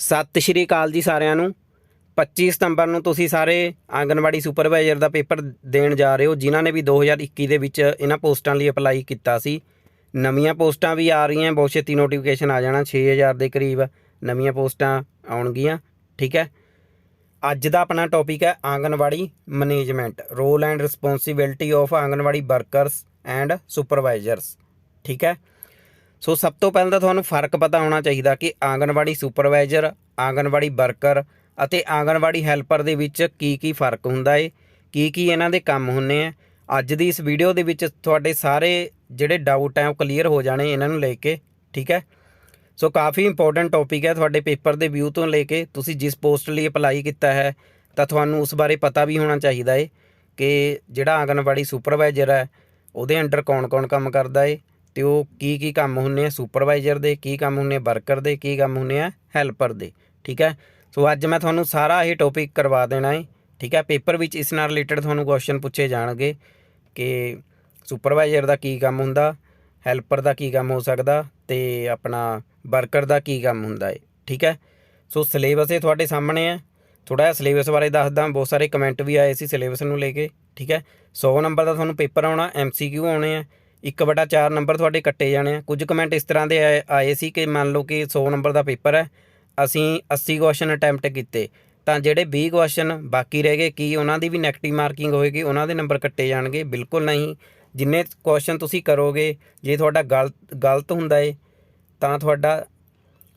ਸਤਿ ਸ਼੍ਰੀ ਅਕਾਲ ਜੀ ਸਾਰਿਆਂ ਨੂੰ। 25 ਸਤੰਬਰ ਨੂੰ ਤੁਸੀਂ ਸਾਰੇ ਆਂਗਨਵਾੜੀ ਸੁਪਰਵਾਈਜ਼ਰ ਦਾ ਪੇਪਰ ਦੇਣ ਜਾ ਰਹੇ ਹੋ, ਜਿਨ੍ਹਾਂ ਨੇ ਵੀ 2021 ਦੇ ਵਿੱਚ ਇਹਨਾਂ ਪੋਸਟਾਂ ਲਈ ਅਪਲਾਈ ਕੀਤਾ ਸੀ। ਨਵੀਆਂ ਪੋਸਟਾਂ ਵੀ ਆ ਰਹੀਆਂ, ਬਹੁਤ ਛੇਤੀ ਨੋਟੀਫਿਕੇਸ਼ਨ ਆ ਜਾਣਾ। 6000 ਦੇ ਕਰੀਬ ਨਵੀਆਂ ਪੋਸਟਾਂ ਆਉਣਗੀਆਂ। ਠੀਕ ਹੈ, ਅੱਜ ਦਾ ਆਪਣਾ ਟੌਪਿਕ ਹੈ anganwadi management, role and responsibility of anganwadi workers and supervisors. ਠੀਕ ਹੈ, ਸੋ ਸਭ ਤੋਂ ਪਹਿਲਾਂ ਤਾਂ ਤੁਹਾਨੂੰ ਫ਼ਰਕ ਪਤਾ ਹੋਣਾ ਚਾਹੀਦਾ ਕਿ ਆਂਗਨਵਾੜੀ ਸੁਪਰਵਾਈਜ਼ਰ, ਆਂਗਨਵਾੜੀ ਵਰਕਰ ਅਤੇ ਆਂਗਨਵਾੜੀ ਹੈਲਪਰ ਦੇ ਵਿੱਚ ਕੀ ਫ਼ਰਕ ਹੁੰਦਾ ਹੈ, ਕੀ ਇਹਨਾਂ ਦੇ ਕੰਮ ਹੁੰਦੇ ਆ। ਅੱਜ ਦੀ ਇਸ ਵੀਡੀਓ ਦੇ ਵਿੱਚ ਤੁਹਾਡੇ ਸਾਰੇ ਜਿਹੜੇ ਡਾਊਟ ਹੈ ਉਹ ਕਲੀਅਰ ਹੋ ਜਾਣੇ ਇਹਨਾਂ ਨੂੰ ਲੈ ਕੇ। ਠੀਕ ਹੈ, ਸੋ ਕਾਫੀ ਇੰਪੋਰਟੈਂਟ ਟੌਪਿਕ ਹੈ ਤੁਹਾਡੇ ਪੇਪਰ ਦੇ ਵਿਊ ਤੋਂ ਲੈ ਕੇ। ਤੁਸੀਂ ਜਿਸ ਪੋਸਟ ਲਈ ਅਪਲਾਈ ਕੀਤਾ ਹੈ ਤਾਂ ਤੁਹਾਨੂੰ ਉਸ ਬਾਰੇ ਪਤਾ ਵੀ ਹੋਣਾ ਚਾਹੀਦਾ ਹੈ ਕਿ ਜਿਹੜਾ ਆਂਗਨਵਾੜੀ ਸੁਪਰਵਾਈਜ਼ਰ ਹੈ ਉਹਦੇ ਅੰਡਰ ਕੌਣ ਕੰਮ ਕਰਦਾ ਹੈ ਅਤੇ ਉਹ ਕੀ ਕੰਮ ਹੁੰਦੇ ਆ ਸੁਪਰਵਾਈਜ਼ਰ ਦੇ, ਕੀ ਕੰਮ ਹੁੰਦੇ ਆ ਵਰਕਰ ਦੇ, ਕੀ ਕੰਮ ਹੁੰਦੇ ਆ ਹੈਲਪਰ ਦੇ। ਠੀਕ ਹੈ, ਸੋ ਅੱਜ ਮੈਂ ਤੁਹਾਨੂੰ ਸਾਰਾ ਇਹ ਟੌਪਿਕ ਕਰਵਾ ਦੇਣਾ ਹੈ। ਠੀਕ ਹੈ, ਪੇਪਰ ਵਿੱਚ ਇਸ ਨਾਲ ਰਿਲੇਟਡ ਤੁਹਾਨੂੰ ਕੁਐਸਚਨ ਪੁੱਛੇ ਜਾਣਗੇ ਕਿ ਸੁਪਰਵਾਈਜ਼ਰ ਦਾ ਕੀ ਕੰਮ ਹੁੰਦਾ, ਹੈਲਪਰ ਦਾ ਕੀ ਕੰਮ ਹੋ ਸਕਦਾ ਅਤੇ ਆਪਣਾ ਵਰਕਰ ਦਾ ਕੀ ਕੰਮ ਹੁੰਦਾ ਹੈ। ਠੀਕ ਹੈ, ਸੋ ਸਿਲੇਬਸ ਇਹ ਤੁਹਾਡੇ ਸਾਹਮਣੇ ਹੈ। ਥੋੜ੍ਹਾ ਜਿਹਾ ਸਿਲੇਬਸ ਬਾਰੇ ਦੱਸਦਾ, ਬਹੁਤ ਸਾਰੇ ਕਮੈਂਟ ਵੀ ਆਏ ਸੀ ਸਿਲੇਬਸ ਨੂੰ ਲੈ ਕੇ। ਠੀਕ ਹੈ, 100 ਨੰਬਰ ਦਾ ਤੁਹਾਨੂੰ ਪੇਪਰ ਆਉਣਾ, MCQ ਆਉਣੇ ਆ, 1/4 ਨੰਬਰ ਤੁਹਾਡੇ ਕੱਟੇ ਜਾਣੇ ਆ। ਕੁਝ ਕਮੈਂਟ ਇਸ ਤਰ੍ਹਾਂ ਦੇ ਆਏ ਸੀ ਕਿ ਮੰਨ ਲਓ ਕਿ 100 ਨੰਬਰ ਦਾ ਪੇਪਰ ਹੈ, ਅਸੀਂ 80 ਕੁਐਸਚਨ ਅਟੈਂਪਟ ਕੀਤੇ ਤਾਂ ਜਿਹੜੇ 20 ਕੁਐਸਚਨ ਬਾਕੀ ਰਹਿ ਗਏ, ਕੀ ਉਹਨਾਂ ਦੀ ਵੀ ਨੈਗੇਟਿਵ ਮਾਰਕਿੰਗ ਹੋਏਗੀ, ਉਹਨਾਂ ਦੇ ਨੰਬਰ ਕੱਟੇ ਜਾਣਗੇ? ਬਿਲਕੁਲ ਨਹੀਂ। ਜਿੰਨੇ ਕੁਐਸਚਨ ਤੁਸੀਂ ਕਰੋਗੇ, ਜੇ ਤੁਹਾਡਾ ਗਲਤ ਹੁੰਦਾ ਹੈ ਤਾਂ ਤੁਹਾਡਾ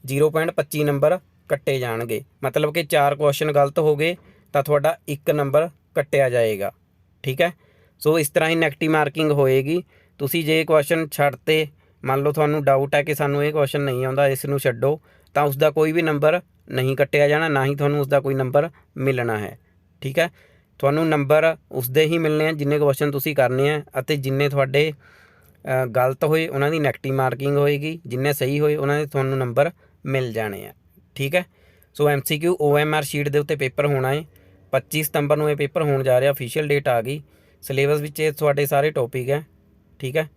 0.25 ਨੰਬਰ ਕੱਟੇ ਜਾਣਗੇ। ਮਤਲਬ ਕਿ 4 ਕੁਐਸਚਨ ਗਲਤ ਹੋ ਗਏ ਤਾਂ ਤੁਹਾਡਾ 1 ਨੰਬਰ ਕੱਟਿਆ ਜਾਏਗਾ। ਠੀਕ ਹੈ, ਸੋ ਇਸ ਤਰ੍ਹਾਂ ਹੀ ਨੈਗੇਟਿਵ ਮਾਰਕਿੰਗ ਹੋਏਗੀ। ਤੁਸੀਂ ਜੇ ਕੁਐਸਚਨ ਛੱਡਤੇ, ਮੰਨ ਲਓ ਤੁਹਾਨੂੰ ਡਾਊਟ ਹੈ ਕਿ ਸਾਨੂੰ ਇਹ ਕੁਐਸਚਨ ਨਹੀਂ ਆਉਂਦਾ, ਇਸ ਨੂੰ ਛੱਡੋ, ਤਾਂ ਉਸਦਾ ਕੋਈ ਵੀ ਨੰਬਰ ਨਹੀਂ ਕੱਟਿਆ ਜਾਣਾ, ਨਾ ਹੀ ਤੁਹਾਨੂੰ ਉਸਦਾ ਕੋਈ ਨੰਬਰ ਮਿਲਣਾ ਹੈ। ਠੀਕ ਹੈ, ਤੁਹਾਨੂੰ ਨੰਬਰ ਉਸਦੇ ਹੀ ਮਿਲਣੇ ਆ ਜਿੰਨੇ ਕੁਐਸਚਨ ਤੁਸੀਂ ਕਰਨੇ ਆ, ਅਤੇ ਜਿੰਨੇ ਤੁਹਾਡੇ ਗਲਤ ਹੋਏ ਉਹਨਾਂ ਦੀ ਨੈਗੇਟਿਵ ਮਾਰਕਿੰਗ ਹੋਏਗੀ, ਜਿੰਨੇ ਸਹੀ ਹੋਏ ਉਹਨਾਂ ਦੇ ਤੁਹਾਨੂੰ ਨੰਬਰ ਮਿਲ ਜਾਣੇ ਆ। ਠੀਕ ਹੈ, ਸੋ MCQ OMR ਸ਼ੀਟ ਦੇ ਉੱਤੇ ਪੇਪਰ ਹੋਣਾ ਹੈ। 25 ਸਤੰਬਰ ਨੂੰ ਇਹ ਪੇਪਰ ਹੋਣ ਜਾ ਰਿਹਾ, ਅਫੀਸ਼ੀਅਲ ਡੇਟ ਆ ਗਈ। ਸਿਲੇਬਸ ਵਿੱਚ ਇਹ ਤੁਹਾਡੇ ਸਾਰੇ ਟੌਪਿਕ ਹੈ। ਠੀਕ ਹੈ,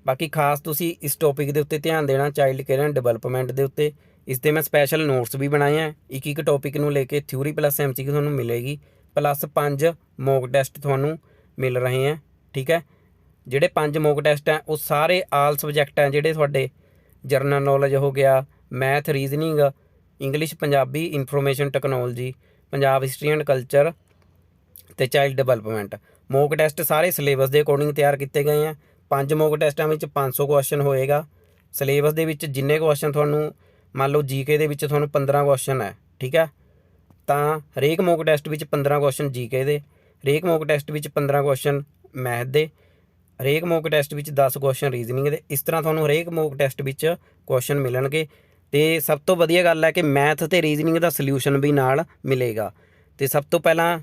ਬਾਕੀ ਖਾਸ ਤੁਸੀਂ ਇਸ ਟੌਪਿਕ ਦੇ ਉੱਤੇ ਧਿਆਨ ਦੇਣਾ, ਚਾਈਲਡ ਕੇਅਰ ਐਂਡ ਡਿਵੈਲਪਮੈਂਟ ਦੇ ਉੱਤੇ। ਇਸ 'ਤੇ ਮੈਂ ਸਪੈਸ਼ਲ ਨੋਟਸ ਵੀ ਬਣਾਏ ਆ। ਇੱਕ ਟੌਪਿਕ ਨੂੰ ਲੈ ਕੇ ਥਿਊਰੀ ਪਲੱਸ MCQ ਤੁਹਾਨੂੰ ਮਿਲੇਗੀ, ਪਲੱਸ 5 ਮੌਕ ਟੈਸਟ ਤੁਹਾਨੂੰ ਮਿਲ ਰਹੇ ਆ। ਠੀਕ ਹੈ, ਜਿਹੜੇ 5 ਮੌਕ ਟੈਸਟ ਹੈ ਉਹ ਸਾਰੇ ਆਲ ਸਬਜੈਕਟ ਹੈ, ਜਿਹੜੇ ਤੁਹਾਡੇ ਜਰਨਲ ਨੌਲੇਜ ਹੋ ਗਿਆ, math, reasoning, English, Punjabi, information technology, Punjab history and culture ਅਤੇ ਚਾਈਲਡ ਡਿਵੈਲਪਮੈਂਟ। ਮੌਕ ਟੈਸਟ ਸਾਰੇ ਸਿਲੇਬਸ ਦੇ ਅਕੋਰਡਿੰਗ ਤਿਆਰ ਕੀਤੇ ਗਏ ਆ। 5 ਮੌਕ ਟੈਸਟਾਂ ਵਿੱਚ 500 ਕੁਐਸਚਨ ਹੋਏਗਾ। ਸਿਲੇਬਸ ਦੇ ਵਿੱਚ ਜਿੰਨੇ ਕੁਐਸਚਨ ਤੁਹਾਨੂੰ, ਮੰਨ ਲਓ GK ਦੇ ਵਿੱਚ ਤੁਹਾਨੂੰ 15 ਕੁਐਸਚਨ ਹੈ। ਠੀਕ ਹੈ, ਤਾਂ ਹਰੇਕ ਮੌਕ ਟੈਸਟ ਵਿੱਚ 15 ਕੁਐਸਚਨ GK ਦੇ, ਹਰੇਕ ਮੌਕ ਟੈਸਟ ਵਿੱਚ 15 ਕੁਐਸਚਨ ਮੈਥ ਦੇ, ਹਰੇਕ ਮੌਕ ਟੈਸਟ ਵਿੱਚ 10 ਕੁਐਸਚਨ ਰੀਜ਼ਨਿੰਗ ਦੇ। ਇਸ ਤਰ੍ਹਾਂ ਤੁਹਾਨੂੰ ਹਰੇਕ ਮੌਕ ਟੈਸਟ ਵਿੱਚ ਕੁਐਸਚਨ ਮਿਲਣਗੇ। ਅਤੇ ਸਭ ਤੋਂ ਵਧੀਆ ਗੱਲ ਹੈ ਕਿ ਮੈਥ ਅਤੇ ਰੀਜ਼ਨਿੰਗ ਦਾ ਸਲਿਊਸ਼ਨ ਵੀ ਨਾਲ ਮਿਲੇਗਾ। ਅਤੇ ਸਭ ਤੋਂ ਪਹਿਲਾਂ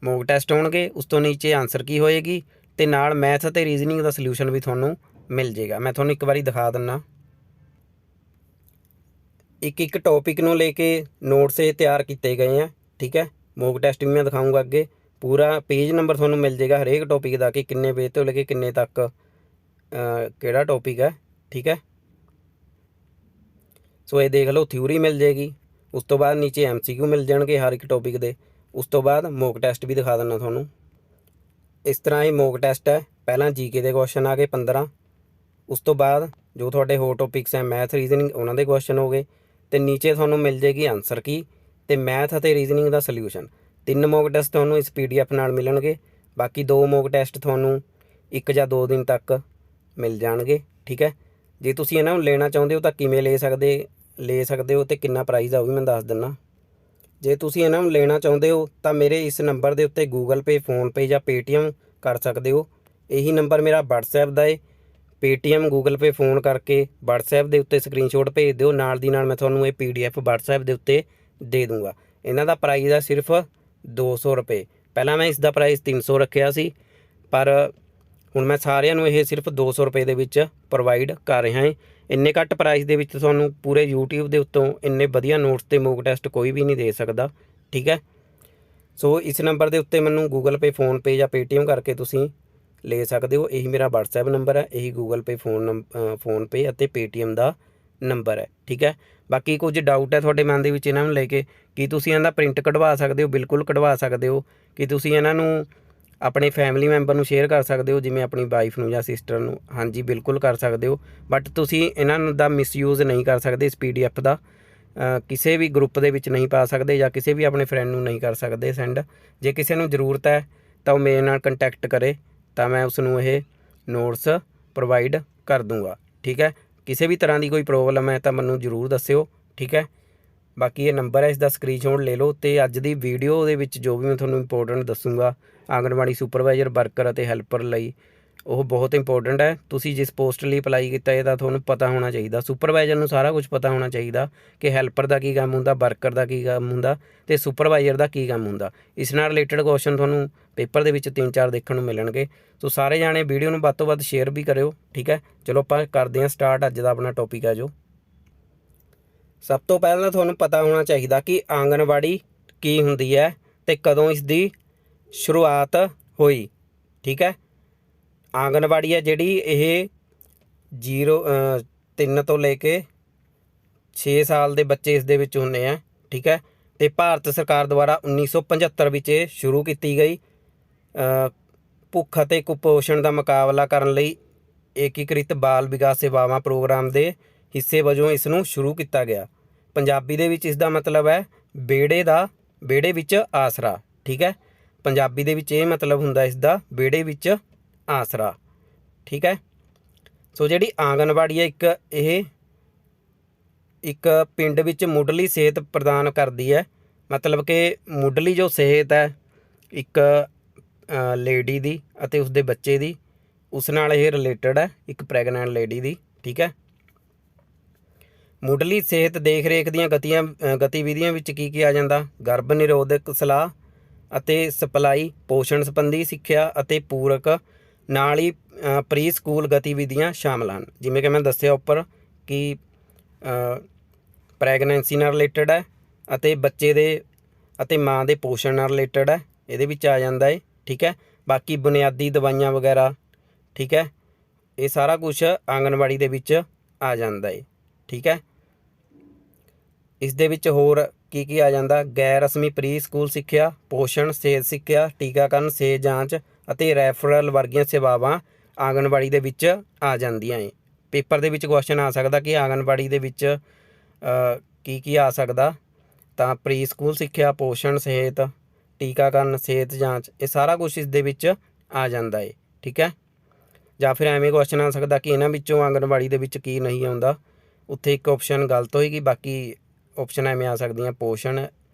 ਮੌਕ ਟੈਸਟ ਹੋਣਗੇ, ਉਸ ਤੋਂ ਨੀਚੇ ਆਨਸਰ ਕੀ ਹੋਏਗੀ, ਅਤੇ ਨਾਲ ਮੈਥ ਅਤੇ ਰੀਜ਼ਨਿੰਗ ਦਾ ਸਲਿਊਸ਼ਨ ਵੀ ਤੁਹਾਨੂੰ ਮਿਲ ਜਾਏਗਾ। ਮੈਂ ਤੁਹਾਨੂੰ ਇੱਕ ਵਾਰੀ ਦਿਖਾ ਦਿੰਦਾ। ਇੱਕ ਟੌਪਿਕ ਨੂੰ ਲੈ ਕੇ ਨੋਟਸ ਇਹ ਤਿਆਰ ਕੀਤੇ ਗਏ ਆ। ਠੀਕ ਹੈ, ਮੌਕ ਟੈਸਟ ਵੀ ਮੈਂ ਦਿਖਾਊਂਗਾ ਅੱਗੇ। ਪੂਰਾ ਪੇਜ ਨੰਬਰ ਤੁਹਾਨੂੰ ਮਿਲ ਜਾਏਗਾ ਹਰੇਕ ਟੌਪਿਕ ਦਾ, ਕਿ ਕਿੰਨੇ ਪੇਜ ਤੋਂ ਲੈ ਕੇ ਕਿੰਨੇ ਤੱਕ ਕਿਹੜਾ ਟੌਪਿਕ ਹੈ। ਠੀਕ ਹੈ, ਸੋ ਇਹ ਦੇਖ ਲਓ, ਥਿਊਰੀ ਮਿਲ ਜਾਏਗੀ, ਉਸ ਤੋਂ ਬਾਅਦ ਨੀਚੇ MCQ ਮਿਲ ਜਾਣਗੇ ਹਰ ਇੱਕ ਟੌਪਿਕ ਦੇ, ਉਸ ਤੋਂ ਬਾਅਦ ਮੌਕ ਟੈਸਟ ਵੀ ਦਿਖਾ ਦਿੰਦਾ ਤੁਹਾਨੂੰ। ਇਸ ਤਰ੍ਹਾਂ ਇਹ ਮੌਕ ਟੈਸਟ ਹੈ। ਪਹਿਲਾਂ GK ਦੇ ਕੁਐਸਚਨ ਆ ਗਏ 15, ਉਸ ਤੋਂ ਬਾਅਦ ਜੋ ਤੁਹਾਡੇ ਹੋਰ ਟੌਪਿਕਸ ਹੈ ਮੈਥ, ਰੀਜ਼ਨਿੰਗ, ਉਹਨਾਂ ਦੇ ਕੁਐਸਚਨ ਹੋ ਗਏ, ਅਤੇ ਨੀਚੇ ਤੁਹਾਨੂੰ ਮਿਲ ਜਾਏਗੀ ਆਨਸਰ ਕੀ ਅਤੇ ਮੈਥ ਅਤੇ ਰੀਜ਼ਨਿੰਗ ਦਾ ਸਲਿਊਸ਼ਨ। 3 ਮੌਕ ਟੈਸਟ ਤੁਹਾਨੂੰ ਇਸ PDF ਨਾਲ ਮਿਲਣਗੇ। ਬਾਕੀ 2 ਮੌਕ ਟੈਸਟ ਤੁਹਾਨੂੰ 1 ਜਾਂ 2 ਦਿਨ ਤੱਕ ਮਿਲ ਜਾਣਗੇ। ਠੀਕ ਹੈ, ਜੇ ਤੁਸੀਂ ਇਹਨਾਂ ਨੂੰ ਲੈਣਾ ਚਾਹੁੰਦੇ ਹੋ ਤਾਂ ਕਿਵੇਂ ਲੈ ਸਕਦੇ ਹੋ ਅਤੇ ਕਿੰਨਾ ਪ੍ਰਾਈਜ਼ ਆ ਉਹ ਵੀ ਮੈਂ ਦੱਸ ਦਿੰਦਾ। ਜੇ ਤੁਸੀਂ ਇਹਨਾਂ ਨੂੰ ਲੈਣਾ ਚਾਹੁੰਦੇ ਹੋ ਤਾਂ ਮੇਰੇ ਇਸ ਨੰਬਰ ਦੇ ਉੱਤੇ Google Pay, FonePe ਜਾਂ Paytm ਕਰ ਸਕਦੇ ਹੋ। ਇਹੀ ਨੰਬਰ ਮੇਰਾ WhatsApp ਦਾ ਹੈ। Paytm, Google Pay, ਫੋਨ ਕਰਕੇ WhatsApp ਦੇ ਉੱਤੇ ਸਕਰੀਨਸ਼ੋਟ ਭੇਜ ਦਿਓ, ਨਾਲ ਦੀ ਨਾਲ ਮੈਂ ਤੁਹਾਨੂੰ ਇਹ PDF WhatsApp ਦੇ ਉੱਤੇ ਦੇ ਦੂँਗਾ। ਇਹਨਾਂ ਦਾ ਪ੍ਰਾਈਜ਼ ਹੈ ਸਿਰਫ 200 ਰੁਪਏ। ਪਹਿਲਾਂ ਮੈਂ ਇਸ ਦਾ ਪ੍ਰਾਈਜ਼ 300 ਰੱਖਿਆ ਸੀ, ਪਰ ਹੁਣ ਮੈਂ ਸਾਰਿਆਂ ਨੂੰ ਇਹ ਸਿਰਫ 200 ਰੁਪਏ ਦੇ ਵਿੱਚ ਪ੍ਰੋਵਾਈਡ ਕਰ ਰਿਹਾ ਹਾਂ। ਇੰਨੇ ਘੱਟ ਪ੍ਰਾਈਸ ਦੇ ਵਿੱਚ ਤੁਹਾਨੂੰ ਪੂਰੇ YouTube ਦੇ ਉੱਤੋਂ ਇੰਨੇ ਵਧੀਆ ਨੋਟਸ ਅਤੇ ਮੌਕ ਟੈਸਟ ਕੋਈ ਵੀ ਨਹੀਂ ਦੇ ਸਕਦਾ। ਠੀਕ ਹੈ, ਸੋ ਇਸ ਨੰਬਰ ਦੇ ਉੱਤੇ ਮੈਨੂੰ Google Pay, FonePe ਜਾਂ Paytm ਕਰਕੇ ਤੁਸੀਂ ਲੈ ਸਕਦੇ ਹੋ। ਇਹੀ ਮੇਰਾ WhatsApp ਨੰਬਰ ਹੈ, ਇਹੀ Google Pay, FonePe ਅਤੇ Paytm ਦਾ ਨੰਬਰ ਹੈ। ਠੀਕ ਹੈ, ਬਾਕੀ ਕੁਝ ਡਾਊਟ ਹੈ ਤੁਹਾਡੇ ਮਨ ਦੇ ਵਿੱਚ ਇਹਨਾਂ ਨੂੰ ਲੈ ਕੇ, ਕੀ ਤੁਸੀਂ ਇਹਨਾਂ ਦਾ ਪ੍ਰਿੰਟ ਕਢਵਾ ਸਕਦੇ ਹੋ? ਬਿਲਕੁਲ ਕਢਵਾ ਸਕਦੇ ਹੋ। ਕਿ ਤੁਸੀਂ ਇਹਨਾਂ ਨੂੰ ਆਪਣੇ ਫੈਮਿਲੀ ਮੈਂਬਰ ਨੂੰ ਸ਼ੇਅਰ ਕਰ ਸਕਦੇ ਹੋ, ਜਿਵੇਂ ਆਪਣੀ ਵਾਈਫ ਨੂੰ ਜਾਂ ਸਿਸਟਰ ਨੂੰ? ਹਾਂਜੀ, ਬਿਲਕੁਲ ਕਰ ਸਕਦੇ ਹੋ, ਬਟ ਤੁਸੀਂ ਇਹਨਾਂ ਦਾ ਮਿਸਯੂਜ਼ ਨਹੀਂ ਕਰ ਸਕਦੇ। ਇਸ PDF ਦਾ ਕਿਸੇ ਵੀ ਗਰੁੱਪ ਦੇ ਵਿੱਚ ਨਹੀਂ ਪਾ ਸਕਦੇ ਜਾਂ ਕਿਸੇ ਵੀ ਆਪਣੇ ਫਰੈਂਡ ਨੂੰ ਨਹੀਂ ਕਰ ਸਕਦੇ ਸੈਂਡ। ਜੇ ਕਿਸੇ ਨੂੰ ਜ਼ਰੂਰਤ ਹੈ ਤਾਂ ਉਹ ਮੇਰੇ ਨਾਲ ਕੰਟੈਕਟ ਕਰੇ, ਤਾਂ ਮੈਂ ਉਸ ਨੂੰ ਇਹ ਨੋਟਸ ਪ੍ਰੋਵਾਈਡ ਕਰ ਦੂੰਗਾ। ਠੀਕ ਹੈ, ਕਿਸੇ ਵੀ ਤਰ੍ਹਾਂ ਦੀ ਕੋਈ ਪ੍ਰੋਬਲਮ ਹੈ ਤਾਂ ਮੈਨੂੰ ਜ਼ਰੂਰ ਦੱਸਿਓ। ਠੀਕ ਹੈ, ਬਾਕੀ ਇਹ ਨੰਬਰ ਹੈ, ਇਸ ਦਾ ਸਕਰੀਨਸ਼ਾਟ ਲੈ ਲਓ। ਅਤੇ ਅੱਜ ਦੀ ਵੀਡੀਓ ਦੇ ਵਿੱਚ ਜੋ ਵੀ ਮੈਂ ਤੁਹਾਨੂੰ ਇੰਪੋਰਟੈਂਟ ਦੱਸੂੰਗਾ ਆਂਗਣਵਾੜੀ ਸੁਪਰਵਾਈਜ਼ਰ, ਵਰਕਰ ਅਤੇ ਹੈਲਪਰ ਲਈ, ਉਹ ਬਹੁਤ ਇੰਪੋਰਟੈਂਟ ਹੈ। ਤੁਸੀਂ ਜਿਸ ਪੋਸਟ ਲਈ ਅਪਲਾਈ ਕੀਤਾ ਇਹ ਤਾਂ ਤੁਹਾਨੂੰ ਪਤਾ ਹੋਣਾ ਚਾਹੀਦਾ। ਸੁਪਰਵਾਈਜ਼ਰ ਨੂੰ ਸਾਰਾ ਕੁਝ ਪਤਾ ਹੋਣਾ ਚਾਹੀਦਾ ਕਿ ਹੈਲਪਰ ਦਾ ਕੀ ਕੰਮ ਹੁੰਦਾ, ਵਰਕਰ ਦਾ ਕੀ ਕੰਮ ਹੁੰਦਾ ਅਤੇ ਸੁਪਰਵਾਈਜ਼ਰ ਦਾ ਕੀ ਕੰਮ ਹੁੰਦਾ। ਇਸ ਨਾਲ ਰਿਲੇਟਡ ਕੁਐਸਚਨ ਤੁਹਾਨੂੰ ਪੇਪਰ ਦੇ ਵਿੱਚ 3-4 ਦੇਖਣ ਨੂੰ ਮਿਲਣਗੇ। ਸੋ ਸਾਰੇ ਜਾਣੇ ਵੀਡੀਓ ਨੂੰ ਵੱਧ ਤੋਂ ਵੱਧ ਸ਼ੇਅਰ ਵੀ ਕਰਿਓ। ਠੀਕ ਹੈ, ਚਲੋ ਆਪਾਂ ਕਰਦੇ ਹਾਂ ਸਟਾਰਟ। ਅੱਜ ਦਾ ਆਪਣਾ ਟੌਪਿਕ ਹੈ ਜੋ, ਸਭ ਤੋਂ ਪਹਿਲਾਂ ਤੁਹਾਨੂੰ ਪਤਾ ਹੋਣਾ ਚਾਹੀਦਾ ਕਿ ਆਂਗਣਵਾੜੀ ਕੀ ਹੁੰਦੀ ਹੈ ਅਤੇ ਕਦੋਂ ਇਸ ਦੀ ਸ਼ੁਰੂਆਤ ਹੋਈ। ਠੀਕ ਹੈ, ਆਂਗਣਵਾੜੀ ਹੈ ਜਿਹੜੀ ਇਹ 3 ਤੋਂ ਲੈ ਕੇ 6 ਸਾਲ ਦੇ ਬੱਚੇ ਇਸ ਦੇ ਵਿੱਚ ਹੁੰਦੇ ਆ। ਠੀਕ ਹੈ, ਅਤੇ ਭਾਰਤ ਸਰਕਾਰ ਦੁਆਰਾ 1975 ਵਿੱਚ ਇਹ ਸ਼ੁਰੂ ਕੀਤੀ ਗਈ। ਭੁੱਖ ਅਤੇ ਕੁਪੋਸ਼ਣ ਦਾ ਮੁਕਾਬਲਾ ਕਰਨ ਲਈ ਏਕੀਕ੍ਰਿਤ ਬਾਲ ਵਿਕਾਸ ਸੇਵਾਵਾਂ ਪ੍ਰੋਗਰਾਮ ਦੇ ਹਿੱਸੇ ਵਜੋਂ ਇਸ ਨੂੰ ਸ਼ੁਰੂ ਕੀਤਾ ਗਿਆ। ਪੰਜਾਬੀ ਦੇ ਵਿੱਚ ਇਸ ਦਾ ਮਤਲਬ ਹੈ ਵਿਹੜੇ ਵਿੱਚ ਆਸਰਾ। ਠੀਕ ਹੈ, ਪੰਜਾਬੀ ਦੇ ਵਿੱਚ ਇਹ ਮਤਲਬ ਹੁੰਦਾ ਇਸ ਦਾ, ਵਿਹੜੇ ਵਿੱਚ ਆਸਰਾ। ਠੀਕ ਹੈ, ਸੋ ਜਿਹੜੀ ਆਂਗਣਵਾੜੀ ਹੈ ਇਹ ਇੱਕ ਪਿੰਡ ਵਿੱਚ ਮੁੱਢਲੀ ਸਿਹਤ ਪ੍ਰਦਾਨ ਕਰਦੀ ਹੈ। ਮਤਲਬ ਕਿ ਮੁੱਢਲੀ ਜੋ ਸਿਹਤ ਹੈ ਇੱਕ ਲੇਡੀ ਦੀ ਅਤੇ ਉਸਦੇ ਬੱਚੇ ਦੀ, ਉਸ ਨਾਲ ਇਹ ਰਿਲੇਟਡ ਹੈ, ਇੱਕ ਪ੍ਰੈਗਨੈਂਟ ਲੇਡੀ ਦੀ। ਠੀਕ ਹੈ, ਮੁੱਢਲੀ ਸਿਹਤ ਦੇਖ ਰੇਖ ਦੀਆਂ ਗਤੀਵਿਧੀਆਂ ਵਿੱਚ ਕੀ ਆ ਜਾਂਦਾ? ਗਰਭ ਨਿਰੋਧਕ ਸਲਾਹ ਅਤੇ ਸਪਲਾਈ, ਪੋਸ਼ਣ ਸੰਬੰਧੀ ਸਿੱਖਿਆ ਅਤੇ ਪੂਰਕ, ਨਾਲ ਹੀ ਪ੍ਰੀ ਸਕੂਲ ਗਤੀਵਿਧੀਆਂ ਸ਼ਾਮਲ ਹਨ। ਜਿਵੇਂ ਕਿ ਮੈਂ ਦੱਸਿਆ ਉੱਪਰ ਕਿ ਪ੍ਰੈਗਨੈਂਸੀ ਨਾਲ ਰਿਲੇਟਡ ਹੈ ਅਤੇ ਬੱਚੇ ਦੇ ਅਤੇ ਮਾਂ ਦੇ ਪੋਸ਼ਣ ਨਾਲ ਰਿਲੇਟਡ ਹੈ, ਇਹਦੇ ਵਿੱਚ ਆ ਜਾਂਦਾ ਹੈ। ਠੀਕ ਹੈ, ਬਾਕੀ ਬੁਨਿਆਦੀ ਦਵਾਈਆਂ ਵਗੈਰਾ, ਠੀਕ ਹੈ, ਇਹ ਸਾਰਾ ਕੁਛ ਆਂਗਣਵਾੜੀ ਦੇ ਵਿੱਚ ਆ ਜਾਂਦਾ ਹੈ। ਠੀਕ ਹੈ, ਇਸ ਦੇ ਵਿੱਚ ਹੋਰ ਕੀ ਆ ਜਾਂਦਾ? ਗੈਰ ਰਸਮੀ ਪ੍ਰੀ ਸਕੂਲ ਸਿੱਖਿਆ, ਪੋਸ਼ਣ, ਸਿਹਤ ਸਿੱਖਿਆ, ਟੀਕਾਕਰਨ, ਸਿਹਤ ਜਾਂਚ ਅਤੇ ਰੈਫਰਲ ਵਰਗੀਆਂ ਸੇਵਾਵਾਂ ਆਂਗਣਵਾੜੀ ਦੇ ਵਿੱਚ ਆ ਜਾਂਦੀਆਂ ਹੈ। ਪੇਪਰ ਦੇ ਵਿੱਚ ਕੁਐਸਚਨ ਆ ਸਕਦਾ ਕਿ ਆਂਗਣਵਾੜੀ ਦੇ ਵਿੱਚ ਕੀ ਆ ਸਕਦਾ? ਤਾਂ ਪ੍ਰੀ ਸਕੂਲ ਸਿੱਖਿਆ, ਪੋਸ਼ਣ, ਸਿਹਤ, ਟੀਕਾਕਰਨ, ਸਿਹਤ ਜਾਂਚ, ਇਹ ਸਾਰਾ ਕੁਛ ਇਸ ਦੇ ਵਿੱਚ ਆ ਜਾਂਦਾ ਹੈ। ਠੀਕ ਹੈ, ਜਾਂ ਫਿਰ ਐਵੇਂ ਕੁਐਸਚਨ ਆ ਸਕਦਾ ਕਿ ਇਹਨਾਂ ਵਿੱਚੋਂ ਆਂਗਣਵਾੜੀ ਦੇ ਵਿੱਚ ਕੀ ਨਹੀਂ ਆਉਂਦਾ। ਉੱਥੇ ਇੱਕ ਆਪਸ਼ਨ ਗਲਤ ਹੋਏਗੀ, ਬਾਕੀ ਆਪਸ਼ਨ ਐਵੇਂ ਆ ਸਕਦੀਆਂ ਪੋਸ਼ਣ,